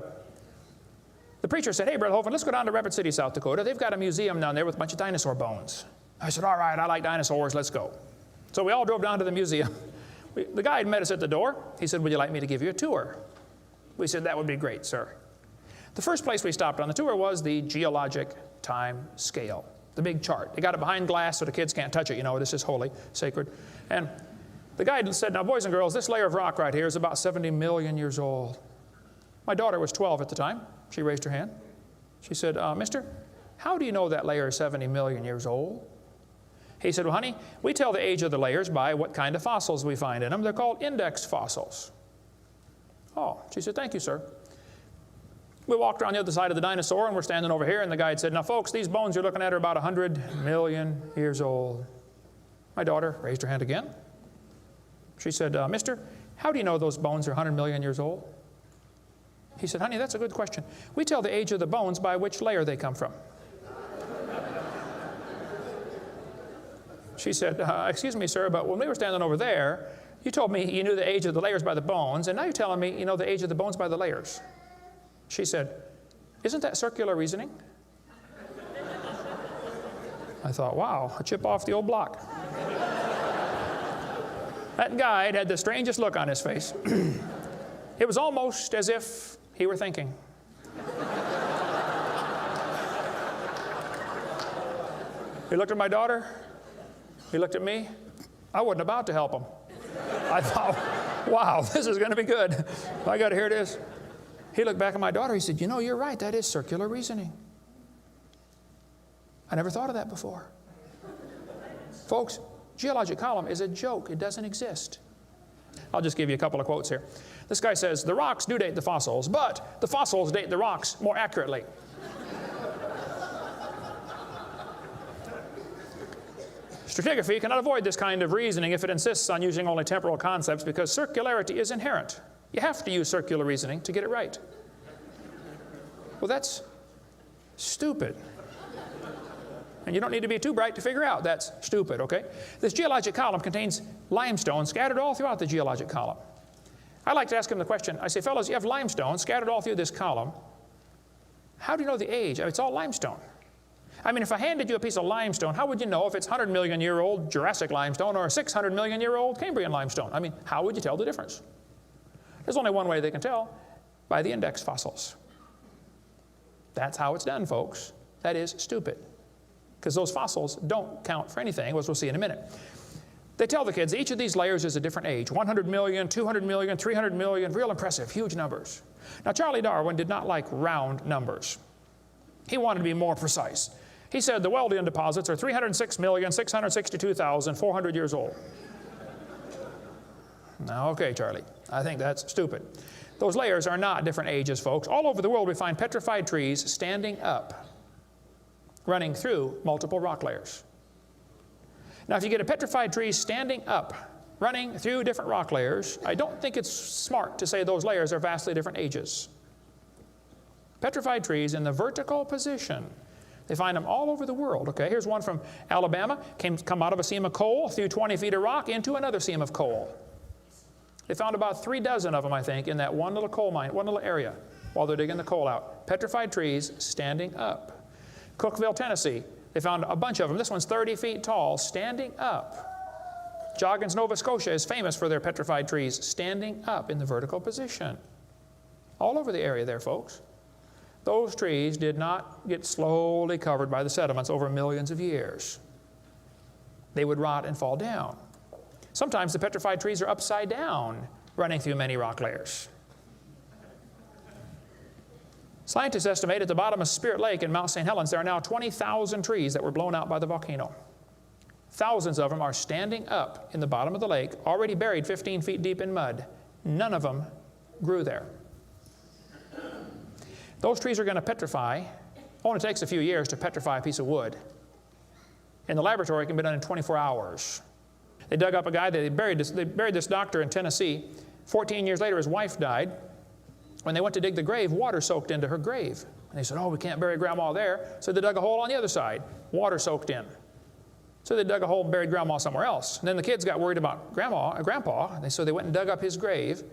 the preacher said, hey, Brother Hovind, let's go down to Rapid City, South Dakota. They've got a museum down there with a bunch of dinosaur bones. I said, all right, I like dinosaurs, let's go. So we all drove down to the museum. The guide met us at the door. He said, would you like me to give you a tour? We said, that would be great, sir. The first place we stopped on the tour was the geologic time scale, the big chart. They got it behind glass so the kids can't touch it. You know, this is holy, sacred. And the guide said, now, boys and girls, this layer of rock right here is about 70 million years old. My daughter was 12 at the time. She raised her hand. She said, mister, how do you know that layer is 70 million years old? He said, well, honey, we tell the age of the layers by what kind of fossils we find in them. They're called index fossils. Oh, she said, thank you, sir. We walked around the other side of the dinosaur, and we're standing over here, and the guide said, now, folks, these bones you're looking at are about 100 million years old. My daughter raised her hand again. She said, Mister, how do you know those bones are 100 million years old? He said, honey, that's a good question. We tell the age of the bones by which layer they come from. She said, excuse me, sir, but when we were standing over there, you told me you knew the age of the layers by the bones, and now you're telling me you know the age of the bones by the layers. She said, isn't that circular reasoning? I thought, wow, a chip off the old block. That guide had the strangest look on his face. It was almost as if he were thinking. He looked at my daughter. He looked at me. I wasn't about to help him. I thought, wow, this is going to be good. I got to hear this. He looked back at my daughter. He said, you know, you're right. That is circular reasoning. I never thought of that before. Folks, geologic column is a joke. It doesn't exist. I'll just give you a couple of quotes here. This guy says, the rocks do date the fossils, but the fossils date the rocks more accurately. Stratigraphy cannot avoid this kind of reasoning if it insists on using only temporal concepts because circularity is inherent. You have to use circular reasoning to get it right. Well, that's stupid. And you don't need to be too bright to figure out that's stupid, okay? This geologic column contains limestone scattered all throughout the geologic column. I like to ask him the question, I say, fellows, you have limestone scattered all through this column. How do you know the age? I mean, it's all limestone. I mean, if I handed you a piece of limestone, how would you know if it's 100 million year old Jurassic limestone or 600 million year old Cambrian limestone? I mean, how would you tell the difference? There's only one way they can tell, by the index fossils. That's how it's done, folks. That is stupid. Because those fossils don't count for anything, as we'll see in a minute. They tell the kids each of these layers is a different age. 100 million, 200 million, 300 million, real impressive, huge numbers. Now, Charlie Darwin did not like round numbers. He wanted to be more precise. He said the Wealdian deposits are 306,662,400 years old. Now, okay, Charlie, I think that's stupid. Those layers are not different ages, folks. All over the world we find petrified trees standing up, running through multiple rock layers. Now, if you get a petrified tree standing up, running through different rock layers, I don't think it's smart to say those layers are vastly different ages. Petrified trees in the vertical position, they find them all over the world. Okay, here's one from Alabama. Come out of a seam of coal, through 20 feet of rock, into another seam of coal. They found about 3 dozen of them, I think, in that one little coal mine, one little area, while they're digging the coal out. Petrified trees standing up. Cookeville, Tennessee, they found a bunch of them. This one's 30 feet tall, standing up. Joggins, Nova Scotia is famous for their petrified trees standing up in the vertical position. All over the area there, folks. Those trees did not get slowly covered by the sediments over millions of years. They would rot and fall down. Sometimes the petrified trees are upside down, running through many rock layers. Scientists estimate at the bottom of Spirit Lake in Mount St. Helens there are now 20,000 trees that were blown out by the volcano. Thousands of them are standing up in the bottom of the lake, already buried 15 feet deep in mud. None of them grew there. Those trees are going to petrify. Only takes a few years to petrify a piece of wood. In the laboratory, it can be done in 24 hours. They dug up a guy, they buried this doctor in Tennessee. 14 years later, his wife died. When they went to dig the grave, water soaked into her grave. And they said, oh, we can't bury Grandma there. So they dug a hole on the other side. Water soaked in. So they dug a hole and buried Grandma somewhere else. And then the kids got worried about Grandpa, and so they went and dug up his grave.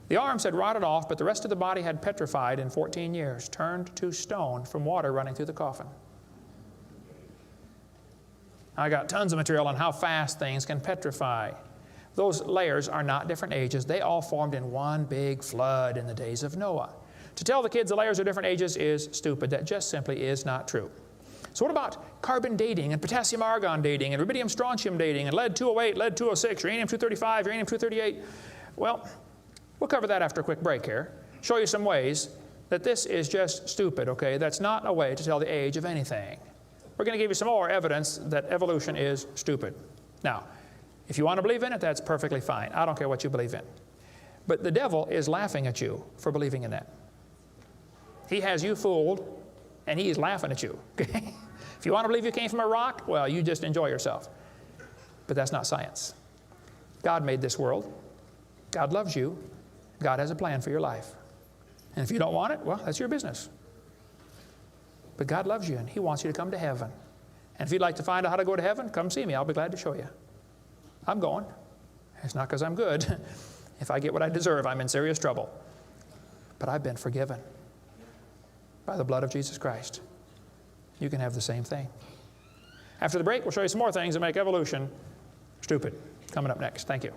The arms had rotted off, but the rest of the body had petrified in 14 years, turned to stone from water running through the coffin. I got tons of material on how fast things can petrify. Those layers are not different ages. They all formed in one big flood in the days of Noah. To tell the kids the layers are different ages is stupid. That just simply is not true. So what about carbon dating and potassium argon dating and rubidium strontium dating and lead-208, lead-206, uranium-235, uranium-238? Well, we'll cover that after a quick break here. Show you some ways that this is just stupid, okay? That's not a way to tell the age of anything. We're going to give you some more evidence that evolution is stupid. Now, if you want to believe in it, that's perfectly fine. I don't care what you believe in. But the devil is laughing at you for believing in that. He has you fooled, and he is laughing at you. Okay? If you want to believe you came from a rock, well, you just enjoy yourself. But that's not science. God made this world. God loves you. God has a plan for your life. And if you don't want it, well, that's your business. But God loves you, and He wants you to come to heaven. And if you'd like to find out how to go to heaven, come see me. I'll be glad to show you. I'm going. It's not because I'm good. If I get what I deserve, I'm in serious trouble. But I've been forgiven by the blood of Jesus Christ. You can have the same thing. After the break, we'll show you some more things that make evolution stupid. Coming up next. Thank you.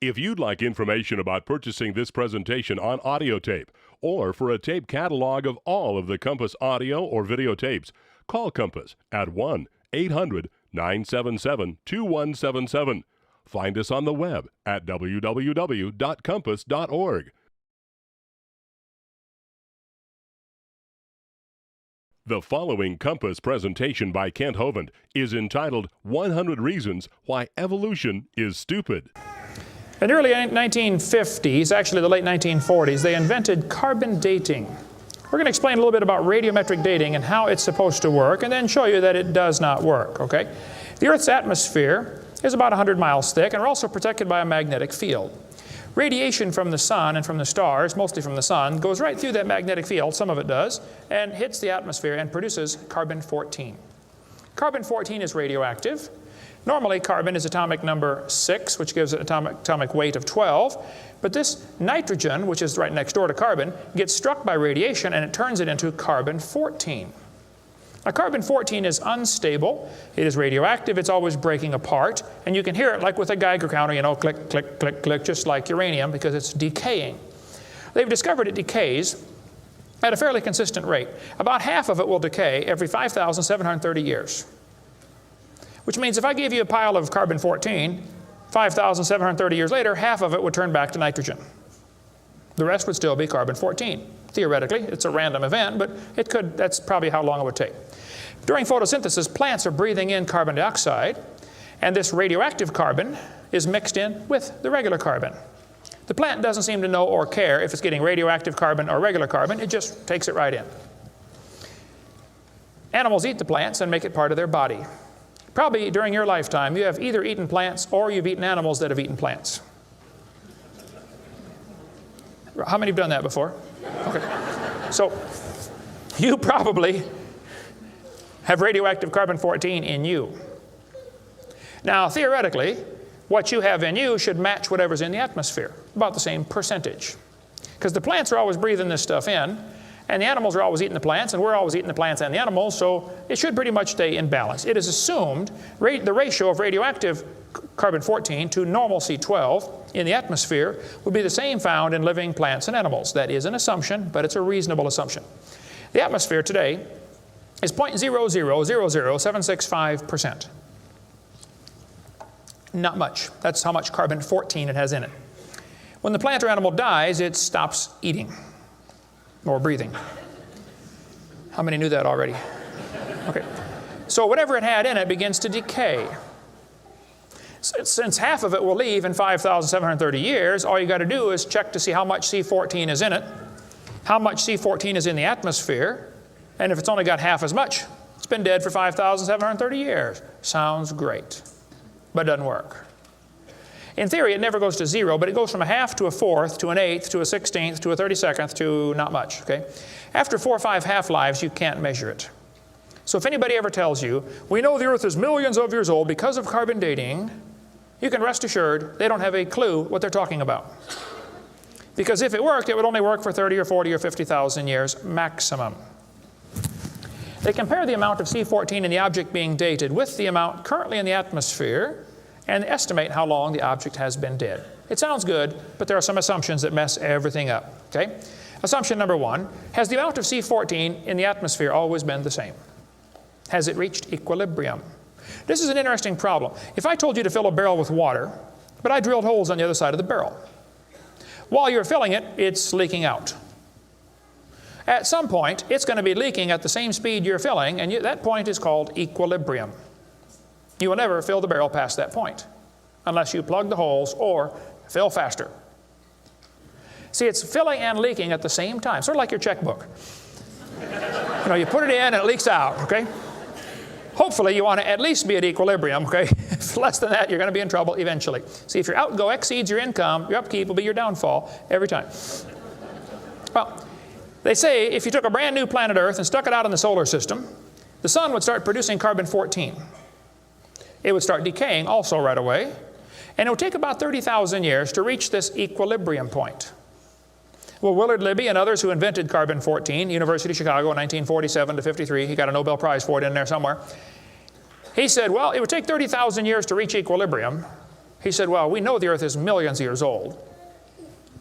If you'd like information about purchasing this presentation on audio tape, or for a tape catalog of all of the Compass audio or videotapes, call Compass at 1-800-977-2177. Find us on the web at www.compass.org. The following Compass presentation by Kent Hovind is entitled 100 Reasons Why Evolution is Stupid. In the early 1950s, actually the late 1940s, they invented carbon dating. We're going to explain a little bit about radiometric dating and how it's supposed to work, and then show you that it does not work, okay? The Earth's atmosphere is about 100 miles thick, and we're also protected by a magnetic field. Radiation from the sun and from the stars, mostly from the sun, goes right through that magnetic field, some of it does, and hits the atmosphere and produces carbon-14. Carbon-14 is radioactive. Normally, carbon is atomic number 6, which gives it atomic weight of 12. But this nitrogen, which is right next door to carbon, gets struck by radiation and it turns it into carbon-14. Now, carbon-14 is unstable. It is radioactive. It's always breaking apart. And you can hear it like with a Geiger counter, you know, click, click, click, click, just like uranium, because it's decaying. They've discovered it decays at a fairly consistent rate. About half of it will decay every 5,730 years. Which means if I gave you a pile of carbon-14, 5,730 years later, half of it would turn back to nitrogen. The rest would still be carbon-14. Theoretically, it's a random event, but it could, that's probably how long it would take. During photosynthesis, plants are breathing in carbon dioxide, and this radioactive carbon is mixed in with the regular carbon. The plant doesn't seem to know or care if it's getting radioactive carbon or regular carbon, it just takes it right in. Animals eat the plants and make it part of their body. Probably during your lifetime, you have either eaten plants or you've eaten animals that have eaten plants. How many have done that before? Okay. So you probably have radioactive carbon-14 in you. Now, theoretically, what you have in you should match whatever's in the atmosphere, about the same percentage. Because the plants are always breathing this stuff in, and the animals are always eating the plants, and we're always eating the plants and the animals, so it should pretty much stay in balance. It is assumed the ratio of radioactive carbon-14 to normal C12 in the atmosphere would be the same found in living plants and animals. That is an assumption, but it's a reasonable assumption. The atmosphere today is 0.0000765%. Not much. That's how much carbon-14 it has in it. When the plant or animal dies, it stops eating or breathing. How many knew that already? Okay. So whatever it had in it begins to decay. Since half of it will leave in 5,730 years, all you got to do is check to see how much C14 is in it, how much C14 is in the atmosphere, and if it's only got half as much, it's been dead for 5,730 years. Sounds great, but it doesn't work. In theory, it never goes to zero, but it goes from a half to a fourth to an eighth to a 16th to a 32nd to not much, okay? After 4 or 5 half-lives, you can't measure it. So if anybody ever tells you, we know the Earth is millions of years old because of carbon dating, you can rest assured they don't have a clue what they're talking about. Because if it worked, it would only work for 30 or 40 or 50,000 years maximum. They compare the amount of C14 in the object being dated with the amount currently in the atmosphere and estimate how long the object has been dead. It sounds good, but there are some assumptions that mess everything up, okay? Assumption number 1, has the amount of C14 in the atmosphere always been the same? Has it reached equilibrium? This is an interesting problem. If I told you to fill a barrel with water, but I drilled holes on the other side of the barrel, while you're filling it, it's leaking out. At some point, it's going to be leaking at the same speed you're filling, and that point is called equilibrium. You will never fill the barrel past that point unless you plug the holes or fill faster. See, it's filling and leaking at the same time, sort of like your checkbook. You know, you put it in and it leaks out, okay? Hopefully you want to at least be at equilibrium, okay? If less than that, you're going to be in trouble eventually. See, if your outgo exceeds your income, your upkeep will be your downfall every time. Well, they say if you took a brand new planet Earth and stuck it out in the solar system, the sun would start producing carbon-14. It would start decaying also right away, and it would take about 30,000 years to reach this equilibrium point. Well, Willard Libby and others who invented carbon-14, University of Chicago in 1947 to 53, he got a Nobel Prize for it in there somewhere. He said, well, it would take 30,000 years to reach equilibrium. He said, well, we know the Earth is millions of years old.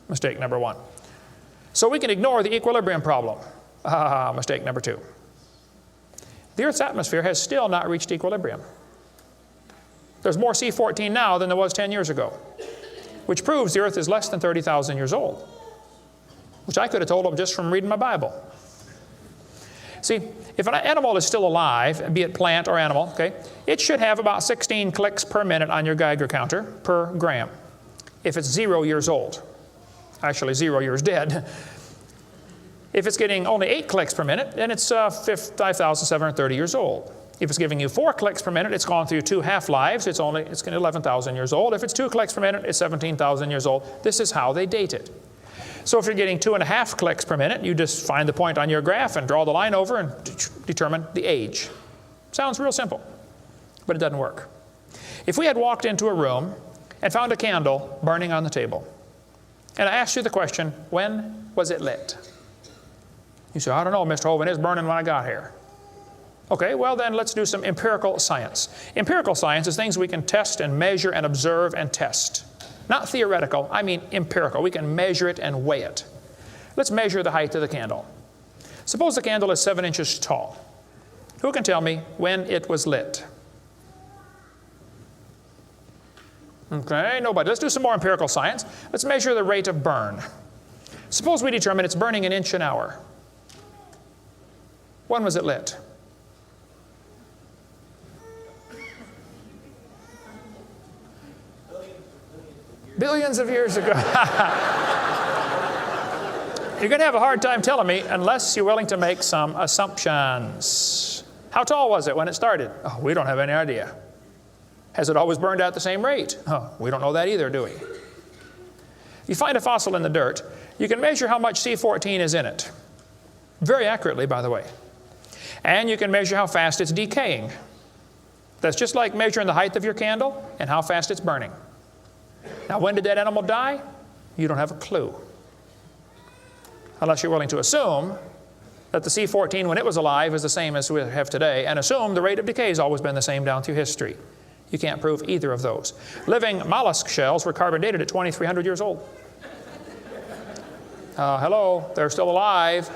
Mistake number one. So we can ignore the equilibrium problem. Mistake number two. The Earth's atmosphere has still not reached equilibrium. There's more C14 now than there was 10 years ago, which proves the Earth is less than 30,000 years old, which I could have told them just from reading my Bible. See, if an animal is still alive, be it plant or animal, okay, it should have about 16 clicks per minute on your Geiger counter per gram if it's 0 years old. Actually, 0 years dead. If it's getting only 8 clicks per minute, then it's 5,730 years old. If it's giving you 4 clicks per minute, it's gone through 2 half-lives. It's 11,000 years old. If it's 2 clicks per minute, it's 17,000 years old. This is how they date it. So if you're getting 2.5 clicks per minute, you just find the point on your graph and draw the line over and determine the age. Sounds real simple, but it doesn't work. If we had walked into a room and found a candle burning on the table, and I asked you the question, when was it lit? You say, I don't know, Mr. Hovind, it's burning when I got here. Okay, well then let's do some empirical science. Empirical science is things we can test and measure and observe and test. Not theoretical, I mean empirical. We can measure it and weigh it. Let's measure the height of the candle. Suppose the candle is 7 inches tall. Who can tell me when it was lit? Okay, nobody. Let's do some more empirical science. Let's measure the rate of burn. Suppose we determine it's burning an inch an hour. When was it lit? Billions of years ago. You're going to have a hard time telling me unless you're willing to make some assumptions. How tall was it when it started? Oh, we don't have any idea. Has it always burned at the same rate? Oh, we don't know that either, do we? You find a fossil in the dirt, you can measure how much C14 is in it. Very accurately, by the way. And you can measure how fast it's decaying. That's just like measuring the height of your candle and how fast it's burning. Now, when did that animal die? You don't have a clue. Unless you're willing to assume that the C14 when it was alive is the same as we have today, and assume the rate of decay has always been the same down through history. You can't prove either of those. Living mollusk shells were carbon dated at 2,300 years old. Hello, they're still alive.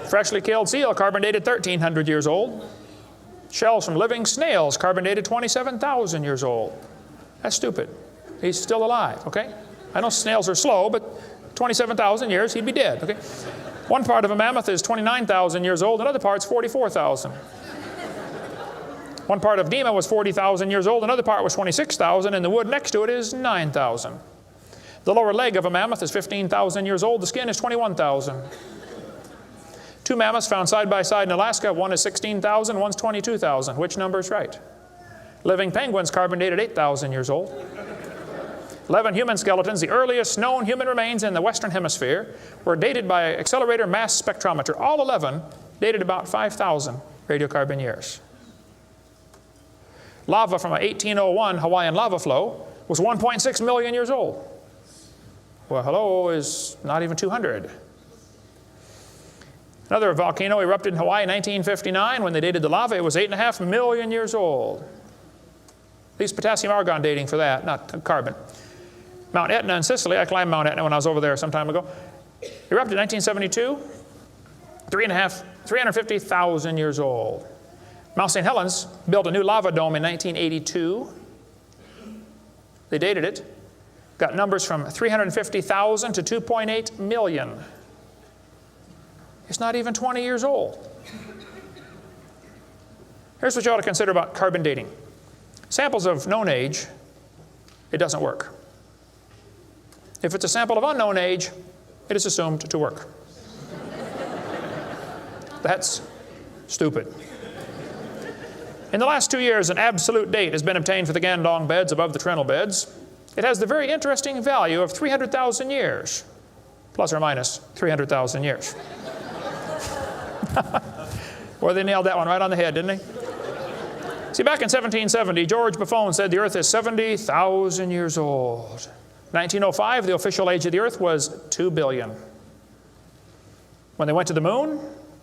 Freshly killed seal carbon dated 1,300 years old. Shells from living snails carbon dated 27,000 years old. That's stupid. He's still alive, okay? I know snails are slow, but 27,000 years, he'd be dead, okay? One part of a mammoth is 29,000 years old, another part's 44,000. One part of Dima was 40,000 years old, another part was 26,000, and the wood next to it is 9,000. The lower leg of a mammoth is 15,000 years old, the skin is 21,000. 2 mammoths found side by side in Alaska, one is 16,000, one's 22,000. Which number is right? Living penguins carbon dated 8,000 years old. 11 human skeletons, the earliest known human remains in the Western Hemisphere, were dated by accelerator mass spectrometer. All 11 dated about 5,000 radiocarbon years. Lava from a 1801 Hawaiian lava flow was 1.6 million years old. Well, hello is not even 200. Another volcano erupted in Hawaii in 1959. When they dated the lava, it was 8.5 million years old. At least potassium argon dating for that, not carbon. Mount Etna in Sicily, I climbed Mount Etna when I was over there some time ago, erupted in 1972, 350,000 years old. Mount St. Helens built a new lava dome in 1982. They dated it, got numbers from 350,000 to 2.8 million. It's not even 20 years old. Here's what you ought to consider about carbon dating. Samples of known age, it doesn't work. If it's a sample of unknown age, it is assumed to work. That's stupid. In the last 2 years, an absolute date has been obtained for the Gandong beds above the Trinnell beds. It has the very interesting value of 300,000 years, plus or minus 300,000 years. Boy, they nailed that one right on the head, didn't they? See, back in 1770, George Buffon said the Earth is 70,000 years old. 1905, the official age of the Earth was 2 billion. When they went to the moon,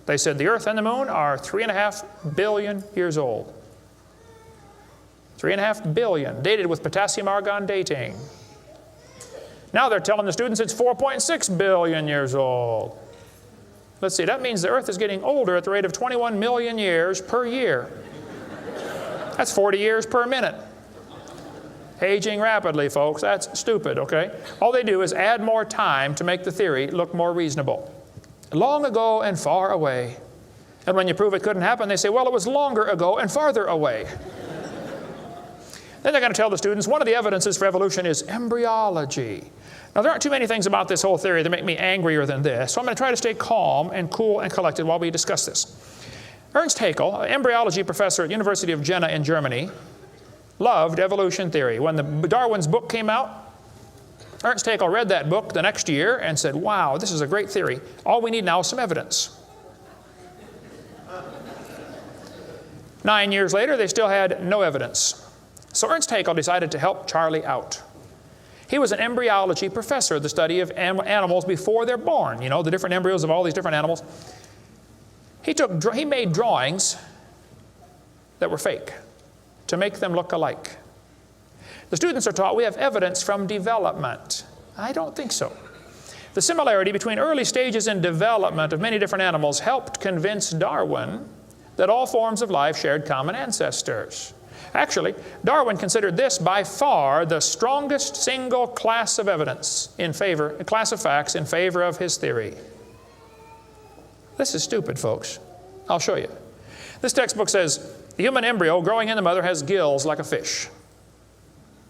they said the Earth and the moon are 3.5 billion years old. 3.5 billion, dated with potassium argon dating. Now they're telling the students it's 4.6 billion years old. Let's see, that means the Earth is getting older at the rate of 21 million years per year. That's 40 years per minute. Aging rapidly, folks. That's stupid, okay? All they do is add more time to make the theory look more reasonable. Long ago and far away. And when you prove it couldn't happen, they say, well, it was longer ago and farther away. Then they're going to tell the students one of the evidences for evolution is embryology. Now, there aren't too many things about this whole theory that make me angrier than this, so I'm going to try to stay calm and cool and collected while we discuss this. Ernst Haeckel, an embryology professor at the University of Jena in Germany, loved evolution theory. When Darwin's book came out, Ernst Haeckel read that book the next year and said, wow, this is a great theory. All we need now is some evidence. 9 years later, they still had no evidence. So Ernst Haeckel decided to help Charlie out. He was an embryology professor, the study of animals before they're born, you know, the different embryos of all these different animals. He made drawings that were fake to make them look alike. The students are taught we have evidence from development. I don't think so. The similarity between early stages in development of many different animals helped convince Darwin that all forms of life shared common ancestors. Actually, Darwin considered this by far the strongest single class of evidence class of facts in favor of his theory. This is stupid, folks. I'll show you. This textbook says, the human embryo growing in the mother has gills like a fish.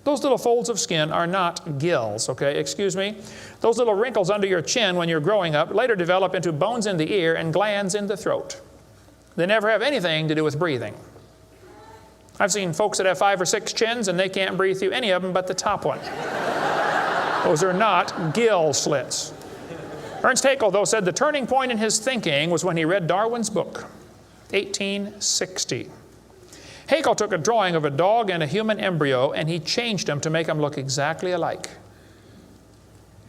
Those little folds of skin are not gills, okay? Excuse me. Those little wrinkles under your chin when you're growing up later develop into bones in the ear and glands in the throat. They never have anything to do with breathing. I've seen folks that have 5 or 6 chins and they can't breathe through any of them but the top one. Those are not gill slits. Ernst Haeckel, though, said the turning point in his thinking was when he read Darwin's book, 1860. Haeckel took a drawing of a dog and a human embryo and he changed them to make them look exactly alike.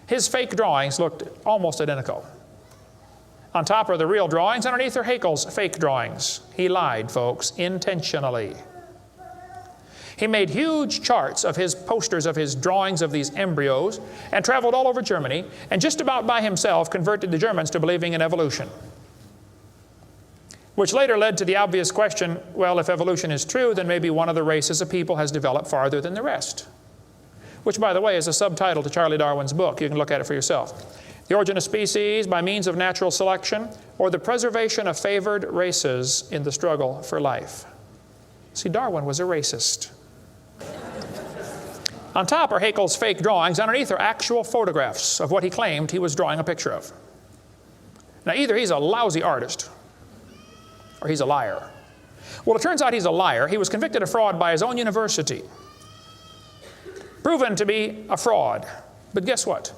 His fake drawings looked almost identical. On top are the real drawings, underneath are Haeckel's fake drawings. He lied, folks, intentionally. He made huge charts of his posters of his drawings of these embryos and traveled all over Germany and just about by himself converted the Germans to believing in evolution. Which later led to the obvious question, well, if evolution is true, then maybe one of the races of people has developed farther than the rest. Which, by the way, is a subtitle to Charlie Darwin's book. You can look at it for yourself. The Origin of Species by Means of Natural Selection, or the Preservation of Favored Races in the Struggle for Life. See, Darwin was a racist. On top are Haeckel's fake drawings. Underneath are actual photographs of what he claimed he was drawing a picture of. Now, either he's a lousy artist or he's a liar. Well, it turns out he's a liar. He was convicted of fraud by his own university. Proven to be a fraud. But guess what?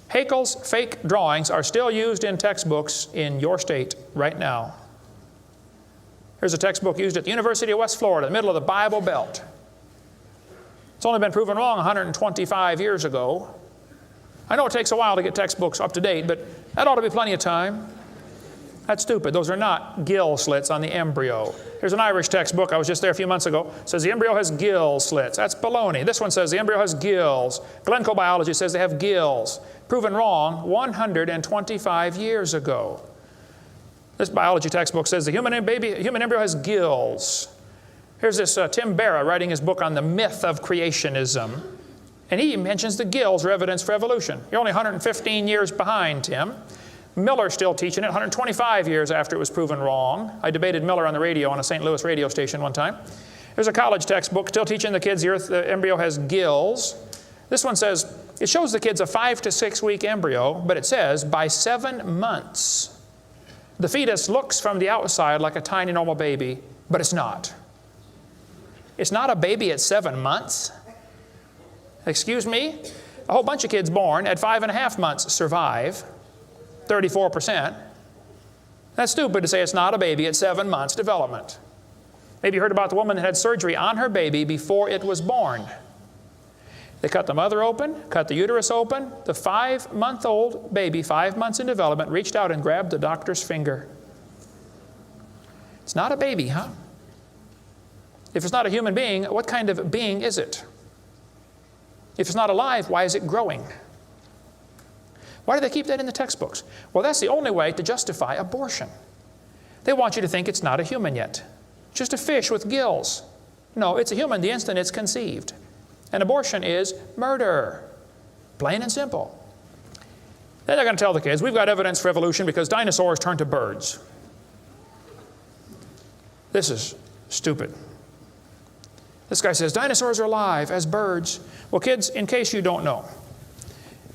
Haeckel's fake drawings are still used in textbooks in your state right now. Here's a textbook used at the University of West Florida, in the middle of the Bible Belt. It's only been proven wrong 125 years ago. I know it takes a while to get textbooks up to date, but that ought to be plenty of time. That's stupid. Those are not gill slits on the embryo. Here's an Irish textbook. I was just there a few months ago. It says the embryo has gill slits. That's baloney. This one says the embryo has gills. Glencoe Biology says they have gills. Proven wrong 125 years ago. This biology textbook says the human embryo has gills. Here's this Tim Barra writing his book on the myth of creationism. And he mentions the gills are evidence for evolution. You're only 115 years behind, Tim. Miller's still teaching it 125 years after it was proven wrong. I debated Miller on the radio on a St. Louis radio station one time. There's a college textbook still teaching the kids the embryo has gills. This one says, it shows the kids a 5 to 6 week embryo, but it says by 7 months, The fetus looks from the outside like a tiny normal baby, but it's not. It's not a baby at 7 months. Excuse me? A whole bunch of kids born at 5.5 months survive, 34%. That's stupid to say it's not a baby at 7 months development. Maybe you heard about the woman that had surgery on her baby before it was born. They cut the mother open, cut the uterus open. The 5-month-old baby, 5 months in development, reached out and grabbed the doctor's finger. It's not a baby, huh? If it's not a human being, what kind of being is it? If it's not alive, why is it growing? Why do they keep that in the textbooks? Well, that's the only way to justify abortion. They want you to think it's not a human yet. Just a fish with gills. No, it's a human the instant it's conceived. And abortion is murder. Plain and simple. Then they're going to tell the kids, we've got evidence for evolution because dinosaurs turned to birds. This is stupid. This guy says, dinosaurs are alive as birds. Well, kids, in case you don't know,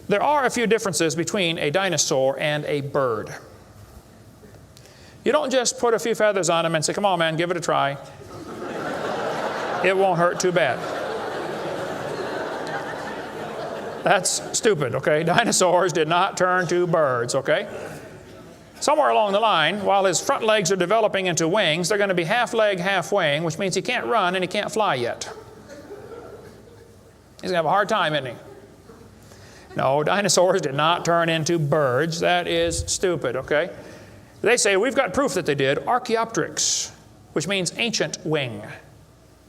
there are a few differences between a dinosaur and a bird. You don't just put a few feathers on them and say, come on, man, give it a try. It won't hurt too bad. That's stupid, okay? Dinosaurs did not turn to birds, okay? Somewhere along the line, while his front legs are developing into wings, they're going to be half leg, half wing, which means he can't run and he can't fly yet. He's going to have a hard time, isn't he? No, dinosaurs did not turn into birds. That is stupid, okay? They say, we've got proof that they did. Archaeopteryx, which means ancient wing.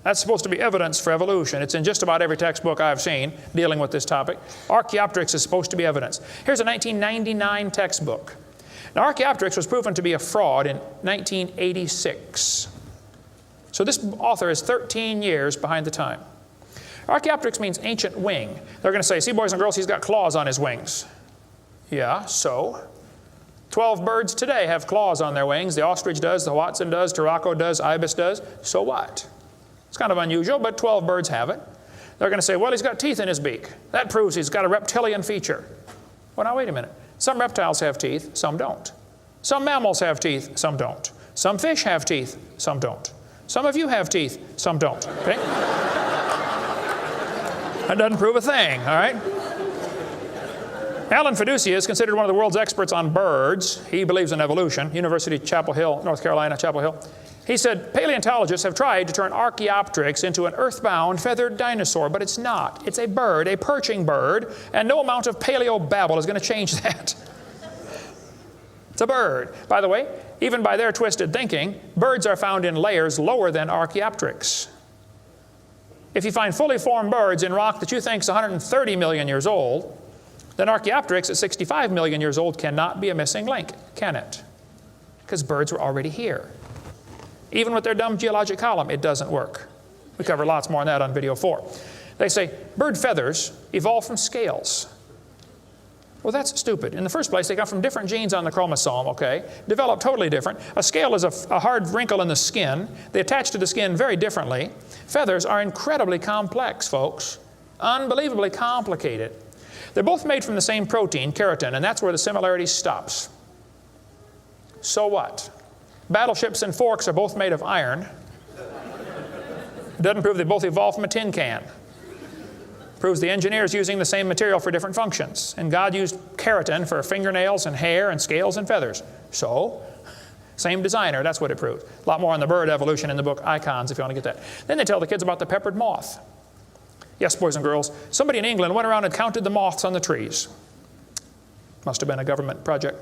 That's supposed to be evidence for evolution. It's in just about every textbook I've seen dealing with this topic. Archaeopteryx is supposed to be evidence. Here's a 1999 textbook. Now, Archaeopteryx was proven to be a fraud in 1986. So this author is 13 years behind the time. Archaeopteryx means ancient wing. They're going to say, see, boys and girls, he's got claws on his wings. Yeah, so? 12 birds today have claws on their wings. The ostrich does, the Watson does, Turako does, ibis does. So what? It's kind of unusual, but 12 birds have it. They're going to say, well, he's got teeth in his beak. That proves he's got a reptilian feature. Well, now, wait a minute. Some reptiles have teeth, some don't. Some mammals have teeth, some don't. Some fish have teeth, some don't. Some of you have teeth, some don't. Okay? That doesn't prove a thing, all right? Alan Fiducia is considered one of the world's experts on birds. He believes in evolution. University of Chapel Hill, North Carolina, Chapel Hill. He said, paleontologists have tried to turn Archaeopteryx into an earthbound feathered dinosaur, but it's not. It's a bird, a perching bird, and no amount of paleo-babble is going to change that. It's a bird. By the way, even by their twisted thinking, birds are found in layers lower than Archaeopteryx. If you find fully formed birds in rock that you think is 130 million years old, then Archaeopteryx at 65 million years old cannot be a missing link, can it? Because birds were already here. Even with their dumb geologic column, it doesn't work. We cover lots more on that on video 4. They say bird feathers evolved from scales. Well, that's stupid. In the first place, they come from different genes on the chromosome, okay? Developed totally different. A scale is a hard wrinkle in the skin. They attach to the skin very differently. Feathers are incredibly complex, folks. Unbelievably complicated. They're both made from the same protein, keratin, and that's where the similarity stops. So what? Battleships and forks are both made of iron. Doesn't prove they both evolved from a tin can. Proves the engineer's using the same material for different functions. And God used keratin for fingernails and hair and scales and feathers. So, same designer, that's what it proves. A lot more on the bird evolution in the book Icons if you want to get that. Then they tell the kids about the peppered moth. Yes, boys and girls, somebody in England went around and counted the moths on the trees. Must have been a government project.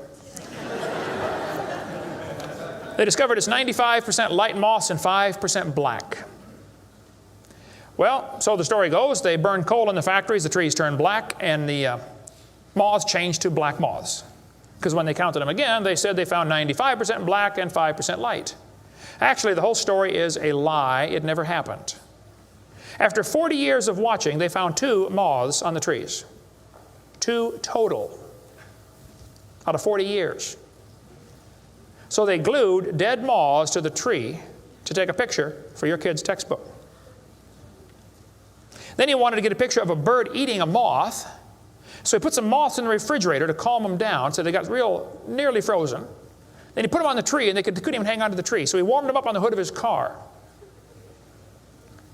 They discovered it's 95% light moths and 5% black. Well, so the story goes, they burned coal in the factories, the trees turned black, and the moths changed to black moths. Because when they counted them again, they said they found 95% black and 5% light. Actually, the whole story is a lie. It never happened. After 40 years of watching, they found 2 moths on the trees. 2 total out of 40 years. So they glued dead moths to the tree to take a picture for your kid's textbook. Then he wanted to get a picture of a bird eating a moth, so he put some moths in the refrigerator to calm them down, so they got nearly frozen. Then he put them on the tree, and they couldn't even hang onto the tree. So he warmed them up on the hood of his car.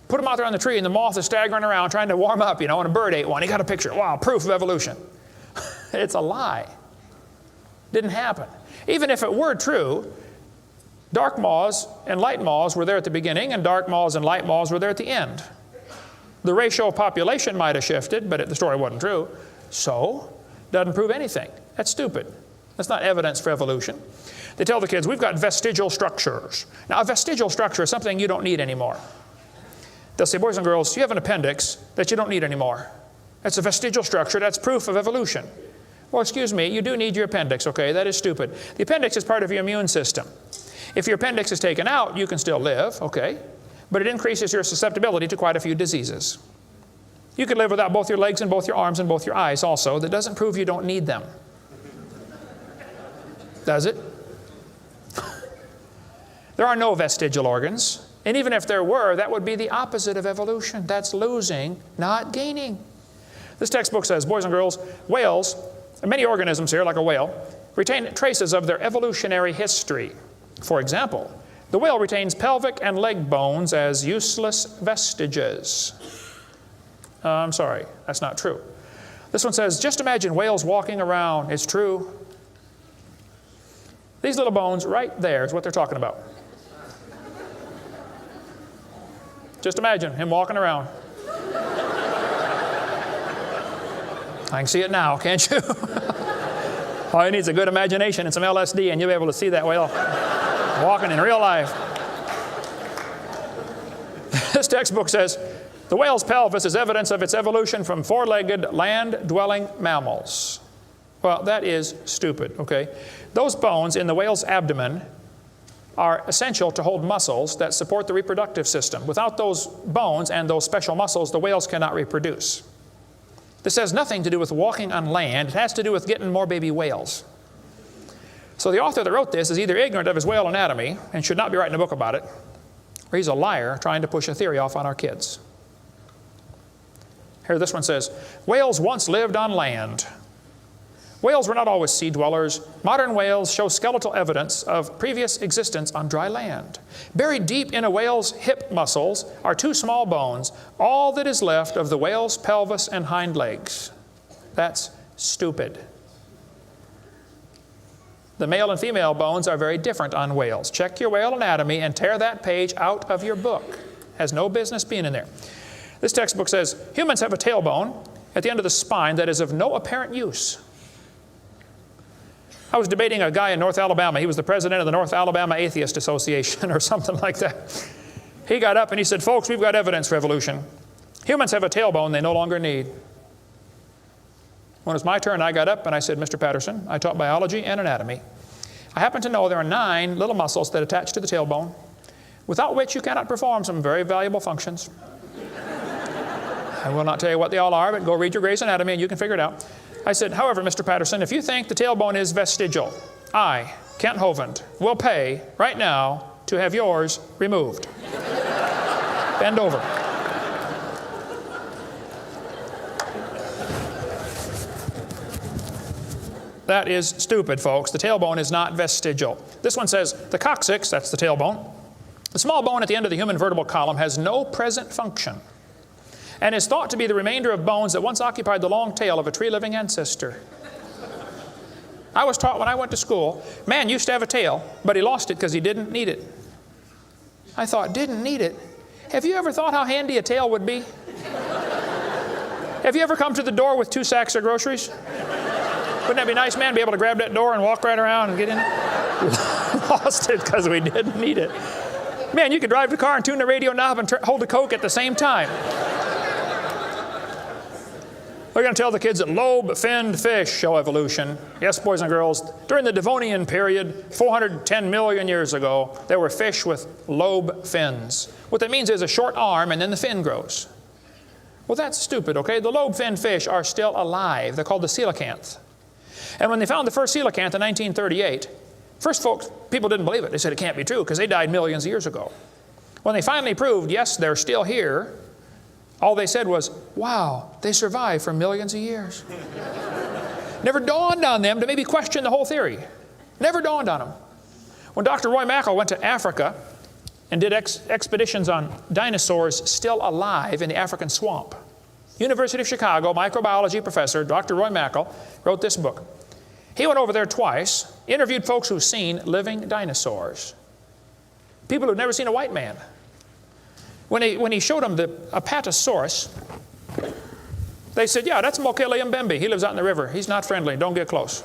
Put them out there on the tree, and the moth is staggering around trying to warm up, and a bird ate one. He got a picture. Wow, proof of evolution. It's a lie. Didn't happen. Even if it were true, dark moths and light moths were there at the beginning, and dark moths and light moths were there at the end. The ratio of population might have shifted, but the story wasn't true. So, doesn't prove anything. That's stupid. That's not evidence for evolution. They tell the kids, we've got vestigial structures. Now, a vestigial structure is something you don't need anymore. They'll say, boys and girls, you have an appendix that you don't need anymore. That's a vestigial structure. That's proof of evolution. Well, excuse me, you do need your appendix, okay? That is stupid. The appendix is part of your immune system. If your appendix is taken out, you can still live, okay? But it increases your susceptibility to quite a few diseases. You could live without both your legs and both your arms and both your eyes also. That doesn't prove you don't need them. Does it? There are no vestigial organs. And even if there were, that would be the opposite of evolution. That's losing, not gaining. This textbook says, boys and girls, whales, and many organisms here, like a whale, retain traces of their evolutionary history. For example, the whale retains pelvic and leg bones as useless vestiges. I'm sorry, that's not true. This one says, just imagine whales walking around. It's true. These little bones right there is what they're talking about. Just imagine him walking around. I can see it now, can't you? All you need is a good imagination and some LSD, and you'll be able to see that whale walking in real life. This textbook says, the whale's pelvis is evidence of its evolution from four-legged, land-dwelling mammals. Well, that is stupid, okay? Those bones in the whale's abdomen are essential to hold muscles that support the reproductive system. Without those bones and those special muscles, the whales cannot reproduce. This has nothing to do with walking on land. It has to do with getting more baby whales. So the author that wrote this is either ignorant of his whale anatomy and should not be writing a book about it, or he's a liar trying to push a theory off on our kids. Here, this one says, whales once lived on land. Whales were not always sea dwellers. Modern whales show skeletal evidence of previous existence on dry land. Buried deep in a whale's hip muscles are two small bones, all that is left of the whale's pelvis and hind legs. That's stupid. The male and female bones are very different on whales. Check your whale anatomy and tear that page out of your book. Has no business being in there. This textbook says, humans have a tailbone at the end of the spine that is of no apparent use. I was debating a guy in North Alabama. He was the president of the North Alabama Atheist Association or something like that. He got up and he said, folks, we've got evidence for evolution. Humans have a tailbone they no longer need. When it was my turn, I got up and I said, Mr. Patterson, I taught biology and anatomy. I happen to know there are 9 little muscles that attach to the tailbone, without which you cannot perform some very valuable functions. I will not tell you what they all are, but go read your Gray's Anatomy and you can figure it out. I said, however, Mr. Patterson, if you think the tailbone is vestigial, I, Kent Hovind, will pay right now to have yours removed. Bend over. That is stupid, folks. The tailbone is not vestigial. This one says, the coccyx, that's the tailbone, the small bone at the end of the human vertebral column, has no present function and is thought to be the remainder of bones that once occupied the long tail of a tree-living ancestor. I was taught when I went to school, man used to have a tail, but he lost it because he didn't need it. I thought, didn't need it? Have you ever thought how handy a tail would be? Have you ever come to the door with 2 sacks of groceries? Wouldn't that be nice, man, be able to grab that door and walk right around and get in it? Lost it because we didn't need it. Man, you could drive the car and tune the radio knob and hold a Coke at the same time. We're going to tell the kids that lobe-finned fish show evolution. Yes, boys and girls, during the Devonian period, 410 million years ago, there were fish with lobe fins. What that means is a short arm and then the fin grows. Well, that's stupid, okay? The lobe-finned fish are still alive. They're called the coelacanth. And when they found the first coelacanth in 1938, first people didn't believe it. They said it can't be true because they died millions of years ago. When they finally proved, yes, they're still here, all they said was, wow, they survived for millions of years. Never dawned on them to maybe question the whole theory. Never dawned on them. When Dr. Roy Mackal went to Africa and did expeditions on dinosaurs still alive in the African swamp, University of Chicago microbiology professor Dr. Roy Mackal wrote this book. He went over there twice, interviewed folks who've seen living dinosaurs, people who've never seen a white man. When he showed them the Apatosaurus, they said, yeah, that's Mokele Mbembe. He lives out in the river. He's not friendly. Don't get close.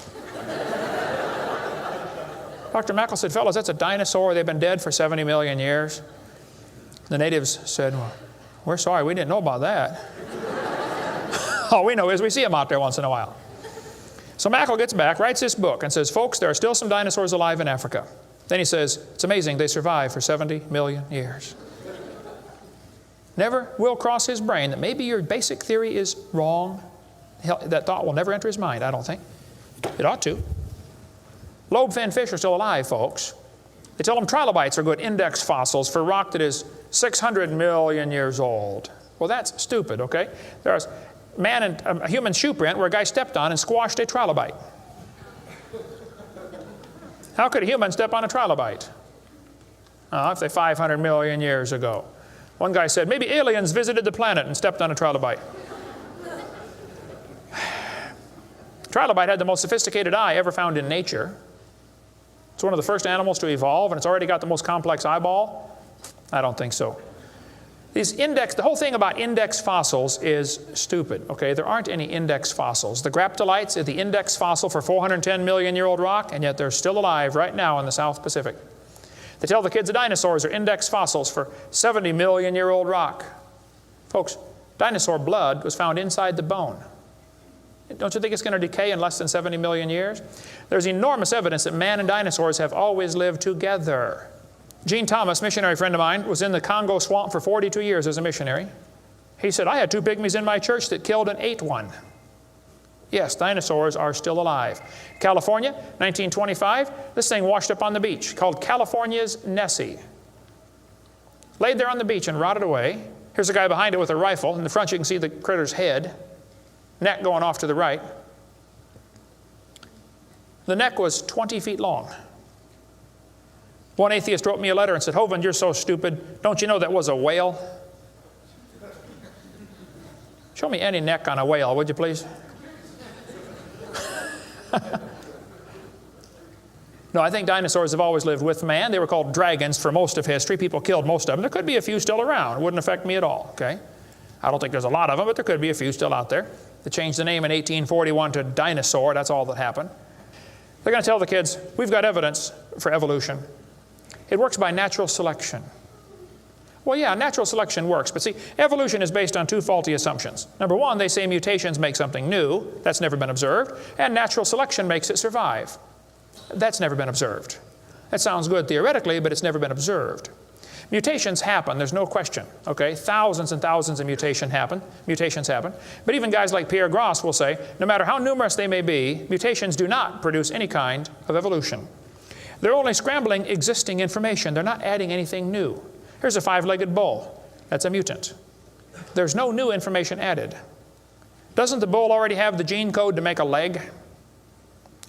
Dr. Mackal said, fellas, that's a dinosaur. They've been dead for 70 million years. The natives said, well, we're sorry. We didn't know about that. All we know is we see them out there once in a while. So Mackal gets back, writes this book, and says, folks, there are still some dinosaurs alive in Africa. Then he says, it's amazing they survived for 70 million years. Never will cross his brain that maybe your basic theory is wrong. That thought will never enter his mind, I don't think. It ought to. Lobe-finned fish are still alive, folks. They tell them trilobites are good index fossils for rock that is 600 million years old. Well, that's stupid, okay? There's a human shoe print where a guy stepped on and squashed a trilobite. How could a human step on a trilobite? If they're 500 million years ago. One guy said, maybe aliens visited the planet and stepped on a trilobite. Trilobite had the most sophisticated eye ever found in nature. It's one of the first animals to evolve, and it's already got the most complex eyeball. I don't think so. The whole thing about index fossils is stupid, okay? There aren't any index fossils. The graptolites are the index fossil for 410 million year old rock, and yet they're still alive right now in the South Pacific. They tell the kids the dinosaurs are index fossils for 70 million year old rock. Folks, dinosaur blood was found inside the bone. Don't you think it's going to decay in less than 70 million years? There's enormous evidence that man and dinosaurs have always lived together. Gene Thomas, missionary friend of mine, was in the Congo swamp for 42 years as a missionary. He said, I had 2 pygmies in my church that killed and ate one. Yes, dinosaurs are still alive. California, 1925, this thing washed up on the beach called California's Nessie. Laid there on the beach and rotted away. Here's a guy behind it with a rifle. In the front you can see the critter's head, neck going off to the right. The neck was 20 feet long. One atheist wrote me a letter and said, Hovind, you're so stupid. Don't you know that was a whale? Show me any neck on a whale, would you please? No, I think dinosaurs have always lived with man. They were called dragons for most of history. People killed most of them. There could be a few still around. It wouldn't affect me at all, okay? I don't think there's a lot of them, but there could be a few still out there. They changed the name in 1841 to dinosaur. That's all that happened. They're going to tell the kids, we've got evidence for evolution. It works by natural selection. Well, yeah, natural selection works, but see, evolution is based on 2 faulty assumptions. Number 1, they say mutations make something new. That's never been observed. And natural selection makes it survive. That's never been observed. That sounds good theoretically, but it's never been observed. Mutations happen, there's no question, okay? Thousands and thousands of mutations happen. But even guys like Pierre Gross will say, no matter how numerous they may be, mutations do not produce any kind of evolution. They're only scrambling existing information. They're not adding anything new. Here's a 5-legged bull. That's a mutant. There's no new information added. Doesn't the bull already have the gene code to make a leg?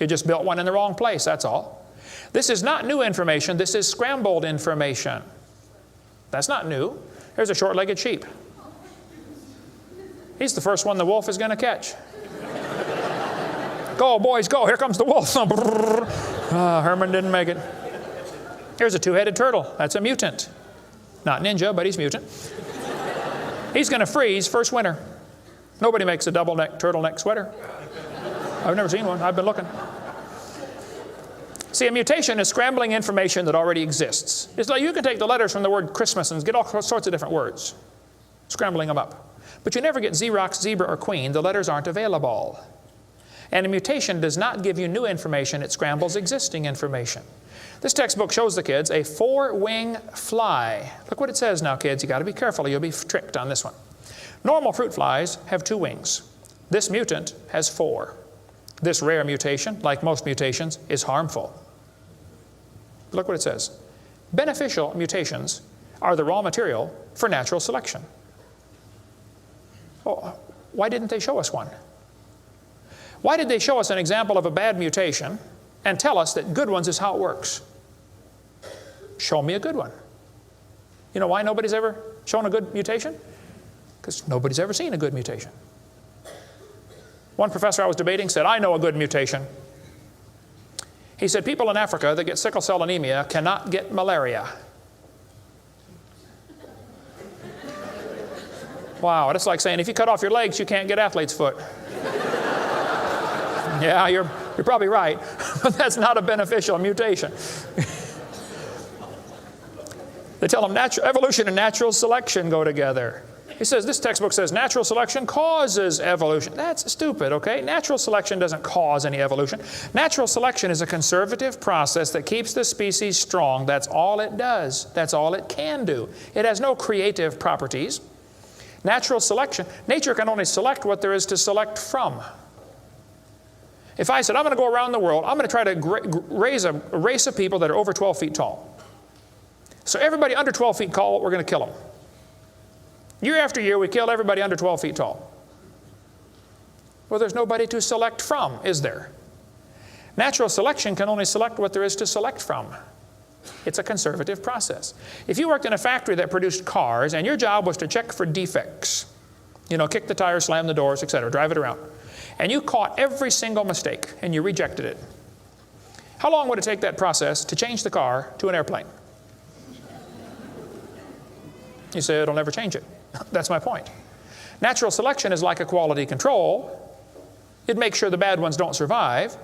You just built one in the wrong place, that's all. This is not new information. This is scrambled information. That's not new. Here's a short-legged sheep. He's the first one the wolf is going to catch. Go, boys, go. Here comes the wolf. Herman didn't make it. Here's a 2-headed turtle. That's a mutant. Not ninja, but he's mutant. He's going to freeze first winter. Nobody makes a double-neck turtleneck sweater. I've never seen one. I've been looking. See, a mutation is scrambling information that already exists. It's like you can take the letters from the word Christmas and get all sorts of different words, scrambling them up. But you never get Xerox, zebra, or queen. The letters aren't available. And a mutation does not give you new information. It scrambles existing information. This textbook shows the kids a 4-wing fly. Look what it says now, kids. You got to be careful or you'll be tricked on this one. Normal fruit flies have 2 wings. This mutant has 4. This rare mutation, like most mutations, is harmful. Look what it says. Beneficial mutations are the raw material for natural selection. Oh, why didn't they show us one? Why did they show us an example of a bad mutation and tell us that good ones is how it works? Show me a good one. You know why nobody's ever shown a good mutation? Because nobody's ever seen a good mutation. One professor I was debating said, I know a good mutation. He said, people in Africa that get sickle cell anemia cannot get malaria. Wow, that's like saying if you cut off your legs, you can't get athlete's foot. Yeah, you're probably right, but that's not a beneficial mutation. They tell them evolution and natural selection go together. He says, this textbook says natural selection causes evolution. That's stupid, okay? Natural selection doesn't cause any evolution. Natural selection is a conservative process that keeps the species strong. That's all it does. That's all it can do. It has no creative properties. Natural selection, nature can only select what there is to select from. If I said, I'm going to go around the world, I'm going to try to raise a race of people that are over 12 feet tall. So everybody under 12 feet tall, we're going to kill them. Year after year, we kill everybody under 12 feet tall. Well, there's nobody to select from, is there? Natural selection can only select what there is to select from. It's a conservative process. If you worked in a factory that produced cars and your job was to check for defects, you know, kick the tires, slam the doors, etc., drive it around, and you caught every single mistake and you rejected it, how long would it take that process to change the car to an airplane? You say it'll never change it. That's my point. Natural selection is like a quality control. It makes sure the bad ones don't survive,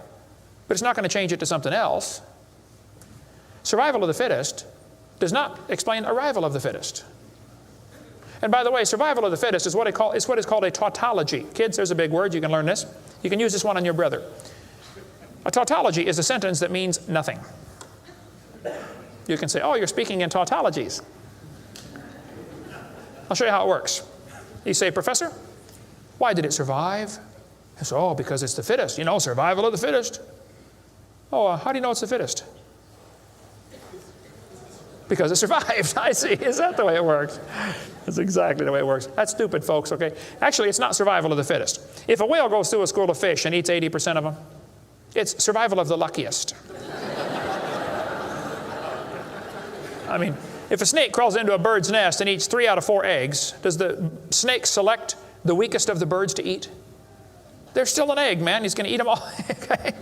but it's not going to change it to something else. Survival of the fittest does not explain arrival of the fittest. And by the way, survival of the fittest is what is called a tautology. Kids, there's a big word. You can learn this. You can use this one on your brother. A tautology is a sentence that means nothing. You can say, oh, you're speaking in tautologies. I'll show you how it works. You say, Professor, why did it survive? I say, oh, because it's the fittest. You know, survival of the fittest. Oh, how do you know it's the fittest? Because it survived. I see. Is that the way it works? That's exactly the way it works. That's stupid, folks, okay? Actually, it's not survival of the fittest. If a whale goes through a school of fish and eats 80% of them, it's survival of the luckiest. I mean, if a snake crawls into a bird's nest and eats 3 out of 4 eggs, does the snake select the weakest of the birds to eat? There's still an egg, man. He's going to eat them all. Okay?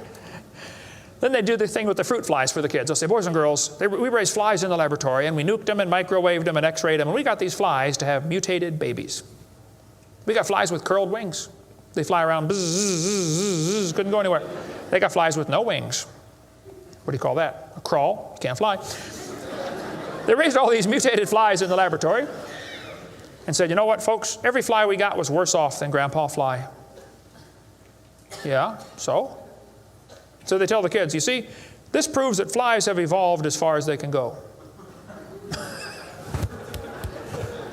Then they do the thing with the fruit flies for the kids. They'll say, boys and girls, we raised flies in the laboratory, and we nuked them and microwaved them and x-rayed them, and we got these flies to have mutated babies. We got flies with curled wings. They fly around, bzz, bzz, bzz, bzz, couldn't go anywhere. They got flies with no wings. What do you call that? A crawl. You can't fly. They raised all these mutated flies in the laboratory and said, you know what, folks? Every fly we got was worse off than Grandpa Fly. Yeah, so? So they tell the kids, you see, this proves that flies have evolved as far as they can go.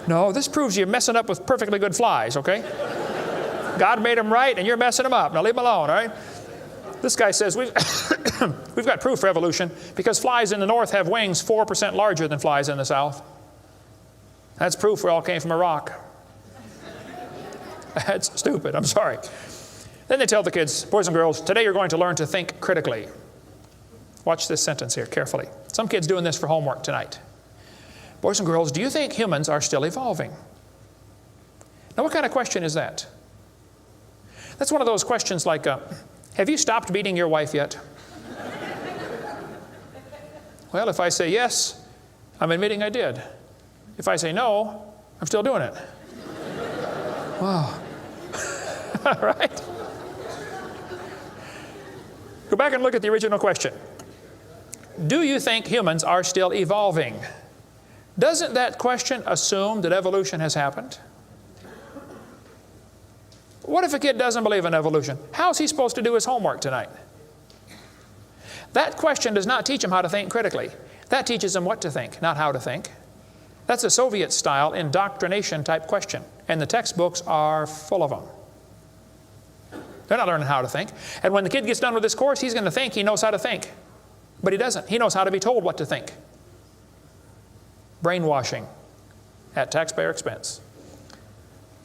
No, this proves you're messing up with perfectly good flies, okay? God made them right and you're messing them up. Now leave them alone, all right? This guy says, we've got proof for evolution because flies in the north have wings 4% larger than flies in the south. That's proof we all came from a rock. That's stupid, I'm sorry. Then they tell the kids, boys and girls, today you're going to learn to think critically. Watch this sentence here carefully. Some kids doing this for homework tonight. Boys and girls, do you think humans are still evolving? Now what kind of question is that? That's one of those questions like, have you stopped beating your wife yet? Well, if I say yes, I'm admitting I did. If I say no, I'm still doing it. Wow. Right? Go back and look at the original question. Do you think humans are still evolving? Doesn't that question assume that evolution has happened? What if a kid doesn't believe in evolution? How's he supposed to do his homework tonight? That question does not teach him how to think critically. That teaches him what to think, not how to think. That's a Soviet-style indoctrination type question, and the textbooks are full of them. They're not learning how to think. And when the kid gets done with this course, he's going to think he knows how to think. But he doesn't. He knows how to be told what to think. Brainwashing at taxpayer expense.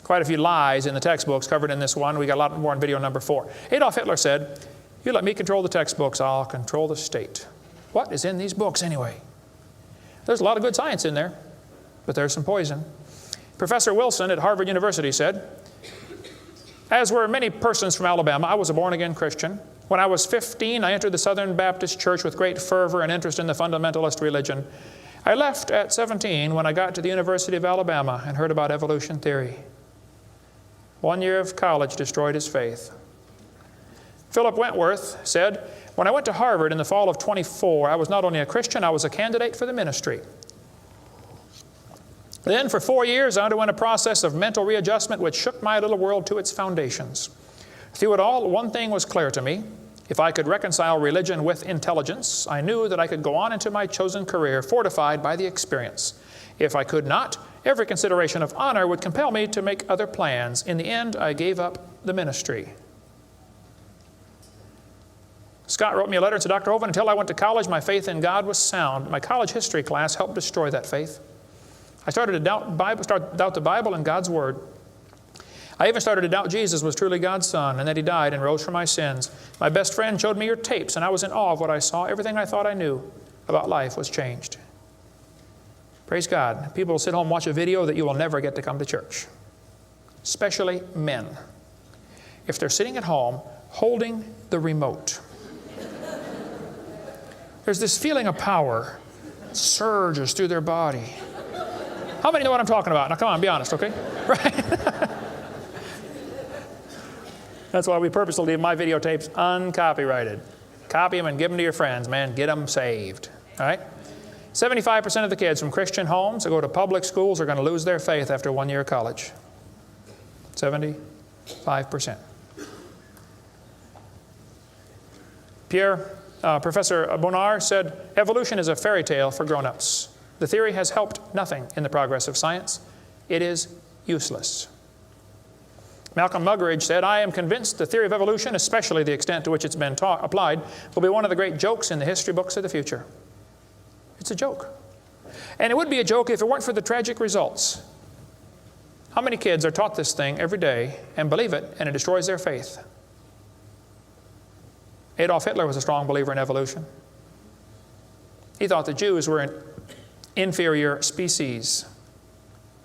Quite a few lies in the textbooks covered in this one. We got a lot more in video number 4. Adolf Hitler said, you let me control the textbooks, I'll control the state. What is in these books anyway? There's a lot of good science in there, but there's some poison. Professor Wilson at Harvard University said, as were many persons from Alabama, I was a born-again Christian. When I was 15, I entered the Southern Baptist Church with great fervor and interest in the fundamentalist religion. I left at 17 when I got to the University of Alabama and heard about evolution theory. 1 year of college destroyed his faith. Philip Wentworth said, when I went to Harvard in the fall of 24, I was not only a Christian, I was a candidate for the ministry. Then for 4 years, I underwent a process of mental readjustment which shook my little world to its foundations. Through it all, one thing was clear to me. If I could reconcile religion with intelligence, I knew that I could go on into my chosen career fortified by the experience. If I could not, every consideration of honor would compel me to make other plans. In the end, I gave up the ministry. Scott wrote me a letter and said, Dr. Hovind, until I went to college, my faith in God was sound. My college history class helped destroy that faith. I started to doubt the Bible and God's Word. I even started to doubt Jesus was truly God's Son and that He died and rose for my sins. My best friend showed me your tapes, and I was in awe of what I saw. Everything I thought I knew about life was changed. Praise God. People will sit home and watch a video that you will never get to come to church, especially men. If they're sitting at home holding the remote, there's this feeling of power that surges through their body. How many know what I'm talking about? Now come on, be honest, okay? Right? That's why we purposely leave my videotapes uncopyrighted. Copy them and give them to your friends, man. Get them saved, all right? 75% of the kids from Christian homes that go to public schools are going to lose their faith after 1 year of college. 75%. Professor Bonar said, evolution is a fairy tale for grown-ups. The theory has helped nothing in the progress of science. It is useless. Malcolm Muggeridge said, I am convinced the theory of evolution, especially the extent to which it's been applied, will be one of the great jokes in the history books of the future. It's a joke. And it would be a joke if it weren't for the tragic results. How many kids are taught this thing every day and believe it, and it destroys their faith? Adolf Hitler was a strong believer in evolution. He thought the Jews were an inferior species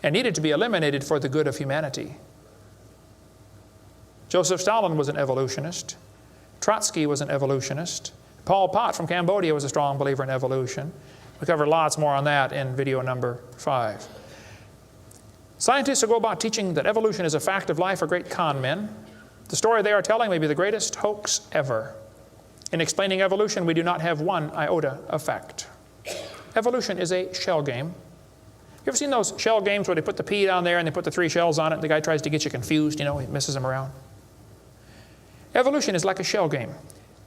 and needed to be eliminated for the good of humanity. Joseph Stalin was an evolutionist. Trotsky was an evolutionist. Pol Pot from Cambodia was a strong believer in evolution. We cover lots more on that in video number 5. Scientists who go about teaching that evolution is a fact of life are great con men. The story they are telling may be the greatest hoax ever. In explaining evolution, we do not have one iota of fact. Evolution is a shell game. You ever seen those shell games where they put the pea down there and they put the 3 shells on it and the guy tries to get you confused, you know, he messes them around? Evolution is like a shell game.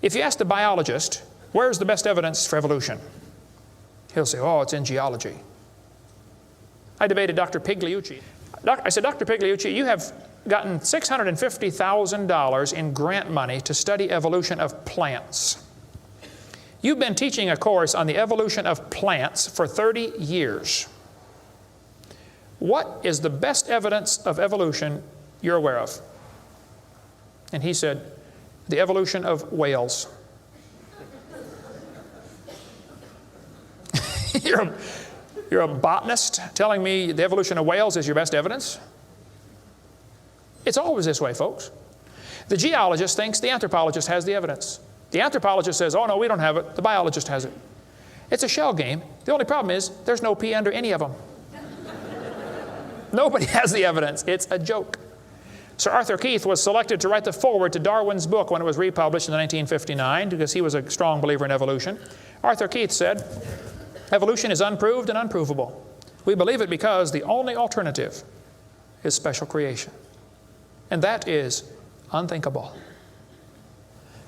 If you ask the biologist, where's the best evidence for evolution? He'll say, oh, it's in geology. I debated Dr. Pigliucci. I said, Dr. Pigliucci, you have gotten $650,000 in grant money to study evolution of plants. You've been teaching a course on the evolution of plants for 30 years. What is the best evidence of evolution you're aware of? And he said, the evolution of whales. You're a botanist telling me the evolution of whales is your best evidence? It's always this way, folks. The geologist thinks the anthropologist has the evidence. The anthropologist says, oh no, we don't have it. The biologist has it. It's a shell game. The only problem is there's no P under any of them. Nobody has the evidence. It's a joke. Sir Arthur Keith was selected to write the foreword to Darwin's book when it was republished in 1959 because he was a strong believer in evolution. Arthur Keith said, evolution is unproved and unprovable. We believe it because the only alternative is special creation. And that is unthinkable.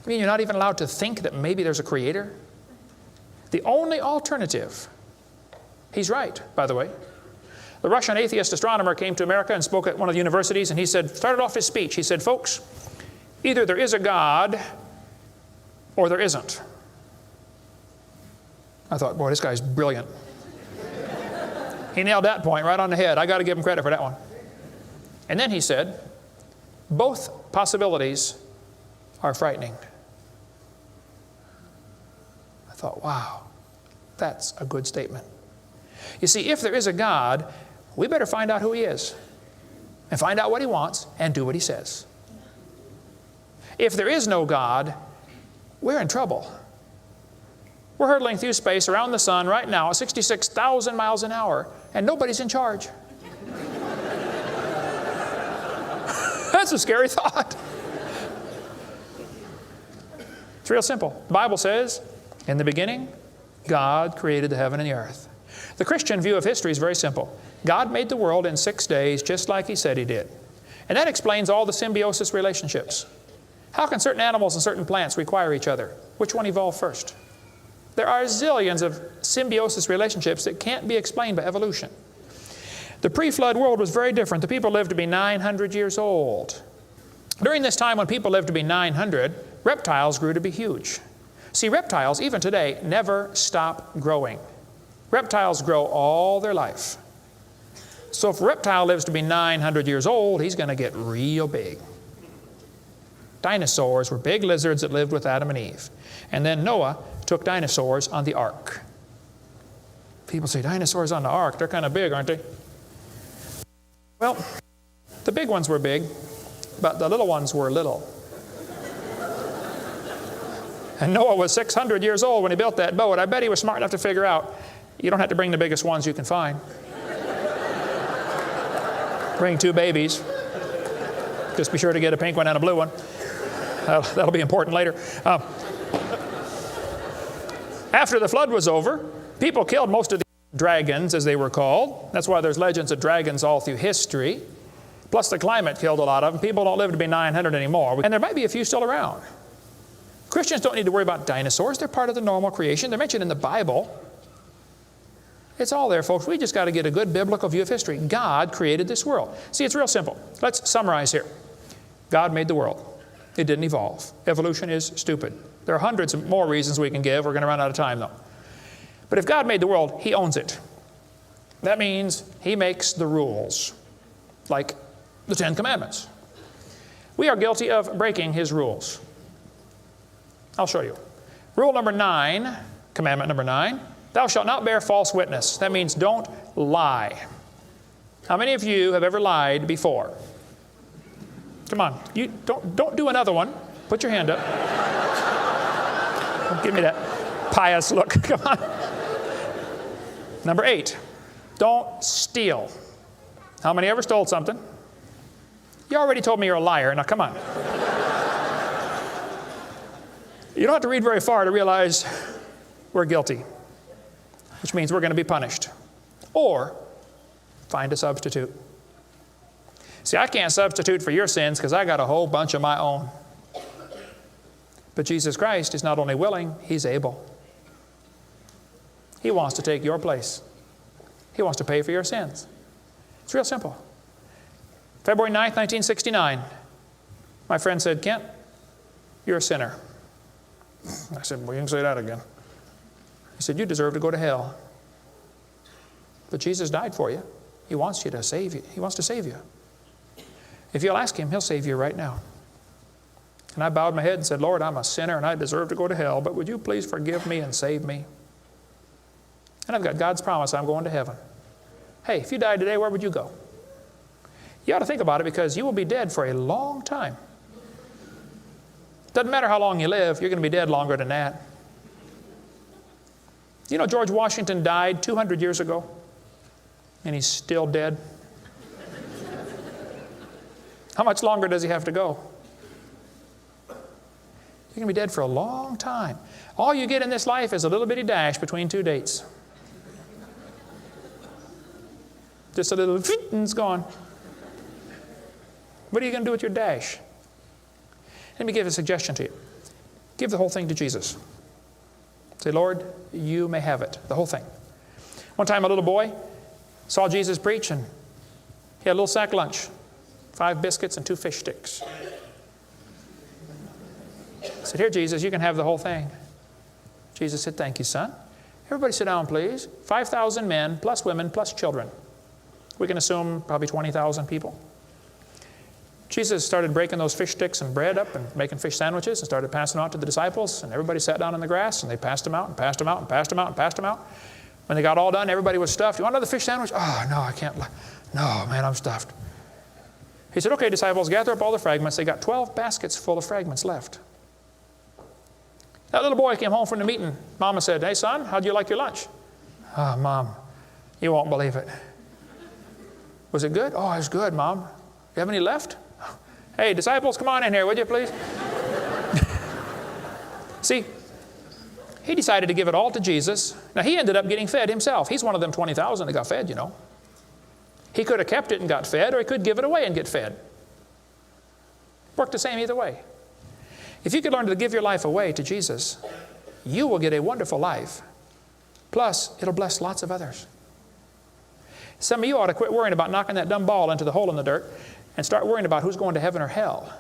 I mean, you're not even allowed to think that maybe there's a creator? The only alternative, he's right, by the way. The Russian atheist astronomer came to America and spoke at one of the universities, and he started off his speech, he said, folks, either there is a God or there isn't. I thought, boy, this guy's brilliant. He nailed that point right on the head. I got to give him credit for that one. And then he said, both possibilities are frightening. I thought, wow, that's a good statement. You see, if there is a God, we better find out who He is and find out what He wants and do what He says. If there is no God, we're in trouble. We're hurtling through space around the sun right now at 66,000 miles an hour, and nobody's in charge. That's a scary thought. It's real simple. The Bible says, in the beginning, God created the heaven and the earth. The Christian view of history is very simple. God made the world in 6 days just like He said He did. And that explains all the symbiosis relationships. How can certain animals and certain plants require each other? Which one evolved first? There are zillions of symbiosis relationships that can't be explained by evolution. The pre-flood world was very different. The people lived to be 900 years old. During this time when people lived to be 900, reptiles grew to be huge. See, reptiles, even today, never stop growing. Reptiles grow all their life. So if a reptile lives to be 900 years old, he's going to get real big. Dinosaurs were big lizards that lived with Adam and Eve. And then Noah took dinosaurs on the ark. People say, dinosaurs on the ark, they're kind of big, aren't they? Well, the big ones were big, but the little ones were little. And Noah was 600 years old when he built that boat. I bet he was smart enough to figure out, you don't have to bring the biggest ones you can find. Bring 2 babies. Just be sure to get a pink one and a blue one. That'll be important later. After the flood was over, people killed most of the dragons, as they were called. That's why there's legends of dragons all through history. Plus the climate killed a lot of them. People don't live to be 900 anymore. And there might be a few still around. Christians don't need to worry about dinosaurs. They're part of the normal creation. They're mentioned in the Bible. It's all there, folks. We just got to get a good biblical view of history. God created this world. See, it's real simple. Let's summarize here. God made the world. It didn't evolve. Evolution is stupid. There are hundreds of more reasons we can give. We're going to run out of time, though. But if God made the world, He owns it. That means He makes the rules, like the 10 Commandments. We are guilty of breaking His rules. I'll show you. Rule number 9, commandment number 9, thou shalt not bear false witness. That means don't lie. How many of you have ever lied before? Come on, you don't do another one. Put your hand up. Don't give me that pious look. Come on. Number 8, don't steal. How many ever stole something? You already told me you're a liar. Now come on. You don't have to read very far to realize we're guilty, which means we're going to be punished. Or find a substitute. See, I can't substitute for your sins because I got a whole bunch of my own. But Jesus Christ is not only willing, He's able. He wants to take your place. He wants to pay for your sins. It's real simple. February 9th, 1969, my friend said, Kent, you're a sinner. I said, well, you can say that again. He said, you deserve to go to hell. But Jesus died for you. He wants you to save you. He wants to save you. If you'll ask Him, He'll save you right now. And I bowed my head and said, Lord, I'm a sinner and I deserve to go to hell, but would you please forgive me and save me? And I've got God's promise I'm going to heaven. Hey, if you died today, where would you go? You ought to think about it because you will be dead for a long time. Doesn't matter how long you live, you're going to be dead longer than that. You know, George Washington died 200 years ago, and he's still dead. How much longer does he have to go? You're going to be dead for a long time. All you get in this life is a little bitty dash between 2 dates. Just a little, and it's gone. What are you going to do with your dash? Let me give a suggestion to you. Give the whole thing to Jesus. Say, Lord, you may have it, the whole thing. One time a little boy saw Jesus preach and he had a little sack lunch, 5 biscuits and 2 fish sticks. He said, here, Jesus, you can have the whole thing. Jesus said, thank you, son. Everybody sit down, please. 5,000 men, plus women, plus children. We can assume probably 20,000 people. Jesus started breaking those fish sticks and bread up and making fish sandwiches and started passing them out to the disciples. And everybody sat down in the grass and they passed them out and passed them out and passed them out and passed them out. When they got all done, everybody was stuffed. You want another fish sandwich? Oh, no, I can't. No, man, I'm stuffed. He said, okay, disciples, gather up all the fragments. They got 12 baskets full of fragments left. That little boy came home from the meeting. Mama said, hey, son, how'd you like your lunch? Oh, Mom, you won't believe it. Was it good? Oh, it was good, Mom. You have any left? Hey, disciples, come on in here, would you please? See, he decided to give it all to Jesus. Now, he ended up getting fed himself. He's one of them 20,000 that got fed, you know. He could have kept it and got fed, or he could give it away and get fed. Worked the same either way. If you could learn to give your life away to Jesus, you will get a wonderful life. Plus, it'll bless lots of others. Some of you ought to quit worrying about knocking that dumb ball into the hole in the dirt and start worrying about who's going to heaven or hell.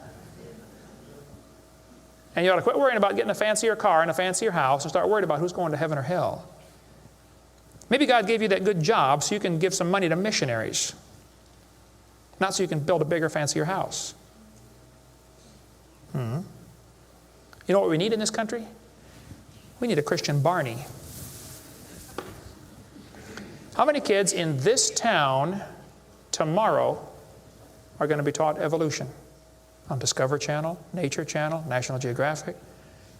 And you ought to quit worrying about getting a fancier car and a fancier house and start worrying about who's going to heaven or hell. Maybe God gave you that good job so you can give some money to missionaries, not so you can build a bigger, fancier house. You know what we need in this country? We need a Christian Barney. How many kids in this town tomorrow are going to be taught evolution on Discovery Channel, Nature Channel, National Geographic,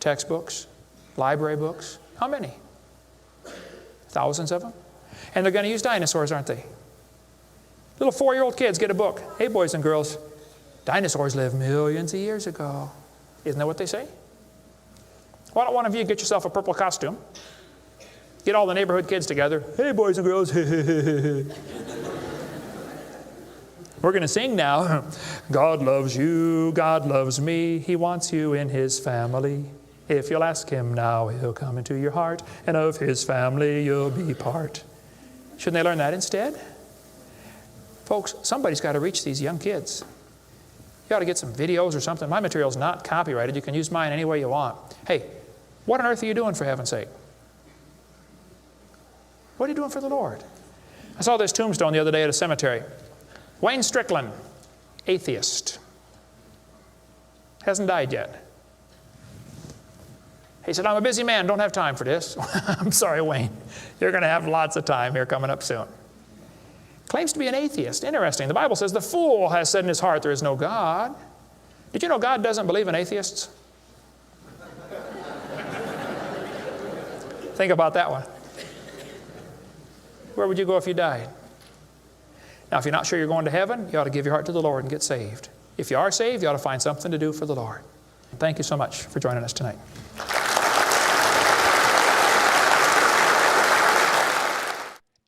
textbooks, library books? How many? Thousands of them. And they're going to use dinosaurs, aren't they? Little 4-year-old kids get a book. Hey, boys and girls, dinosaurs lived millions of years ago. Isn't that what they say? Why don't one of you get yourself a purple costume? Get all the neighborhood kids together. Hey, boys and girls. We're going to sing now. God loves you, God loves me. He wants you in His family. If you'll ask Him now, He'll come into your heart, and of His family you'll be part. Shouldn't they learn that instead? Folks, somebody's got to reach these young kids. You ought to get some videos or something. My material's not copyrighted. You can use mine any way you want. Hey, what on earth are you doing, for heaven's sake? What are you doing for the Lord? I saw this tombstone the other day at a cemetery. Wayne Strickland, atheist. Hasn't died yet. He said, I'm a busy man, don't have time for this. I'm sorry, Wayne. You're going to have lots of time here coming up soon. Claims to be an atheist. Interesting. The Bible says, the fool has said in his heart there is no God. Did you know God doesn't believe in atheists? Think about that one. Where would you go if you died? Now, if you're not sure you're going to heaven, you ought to give your heart to the Lord and get saved. If you are saved, you ought to find something to do for the Lord. Thank you so much for joining us tonight.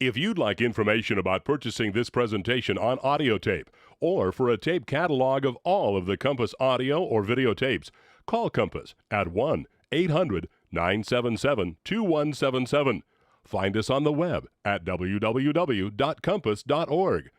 If you'd like information about purchasing this presentation on audio tape, or for a tape catalog of all of the Compass audio or videotapes, call Compass at 1-800-977-2177. Find us on the web at www.compass.org.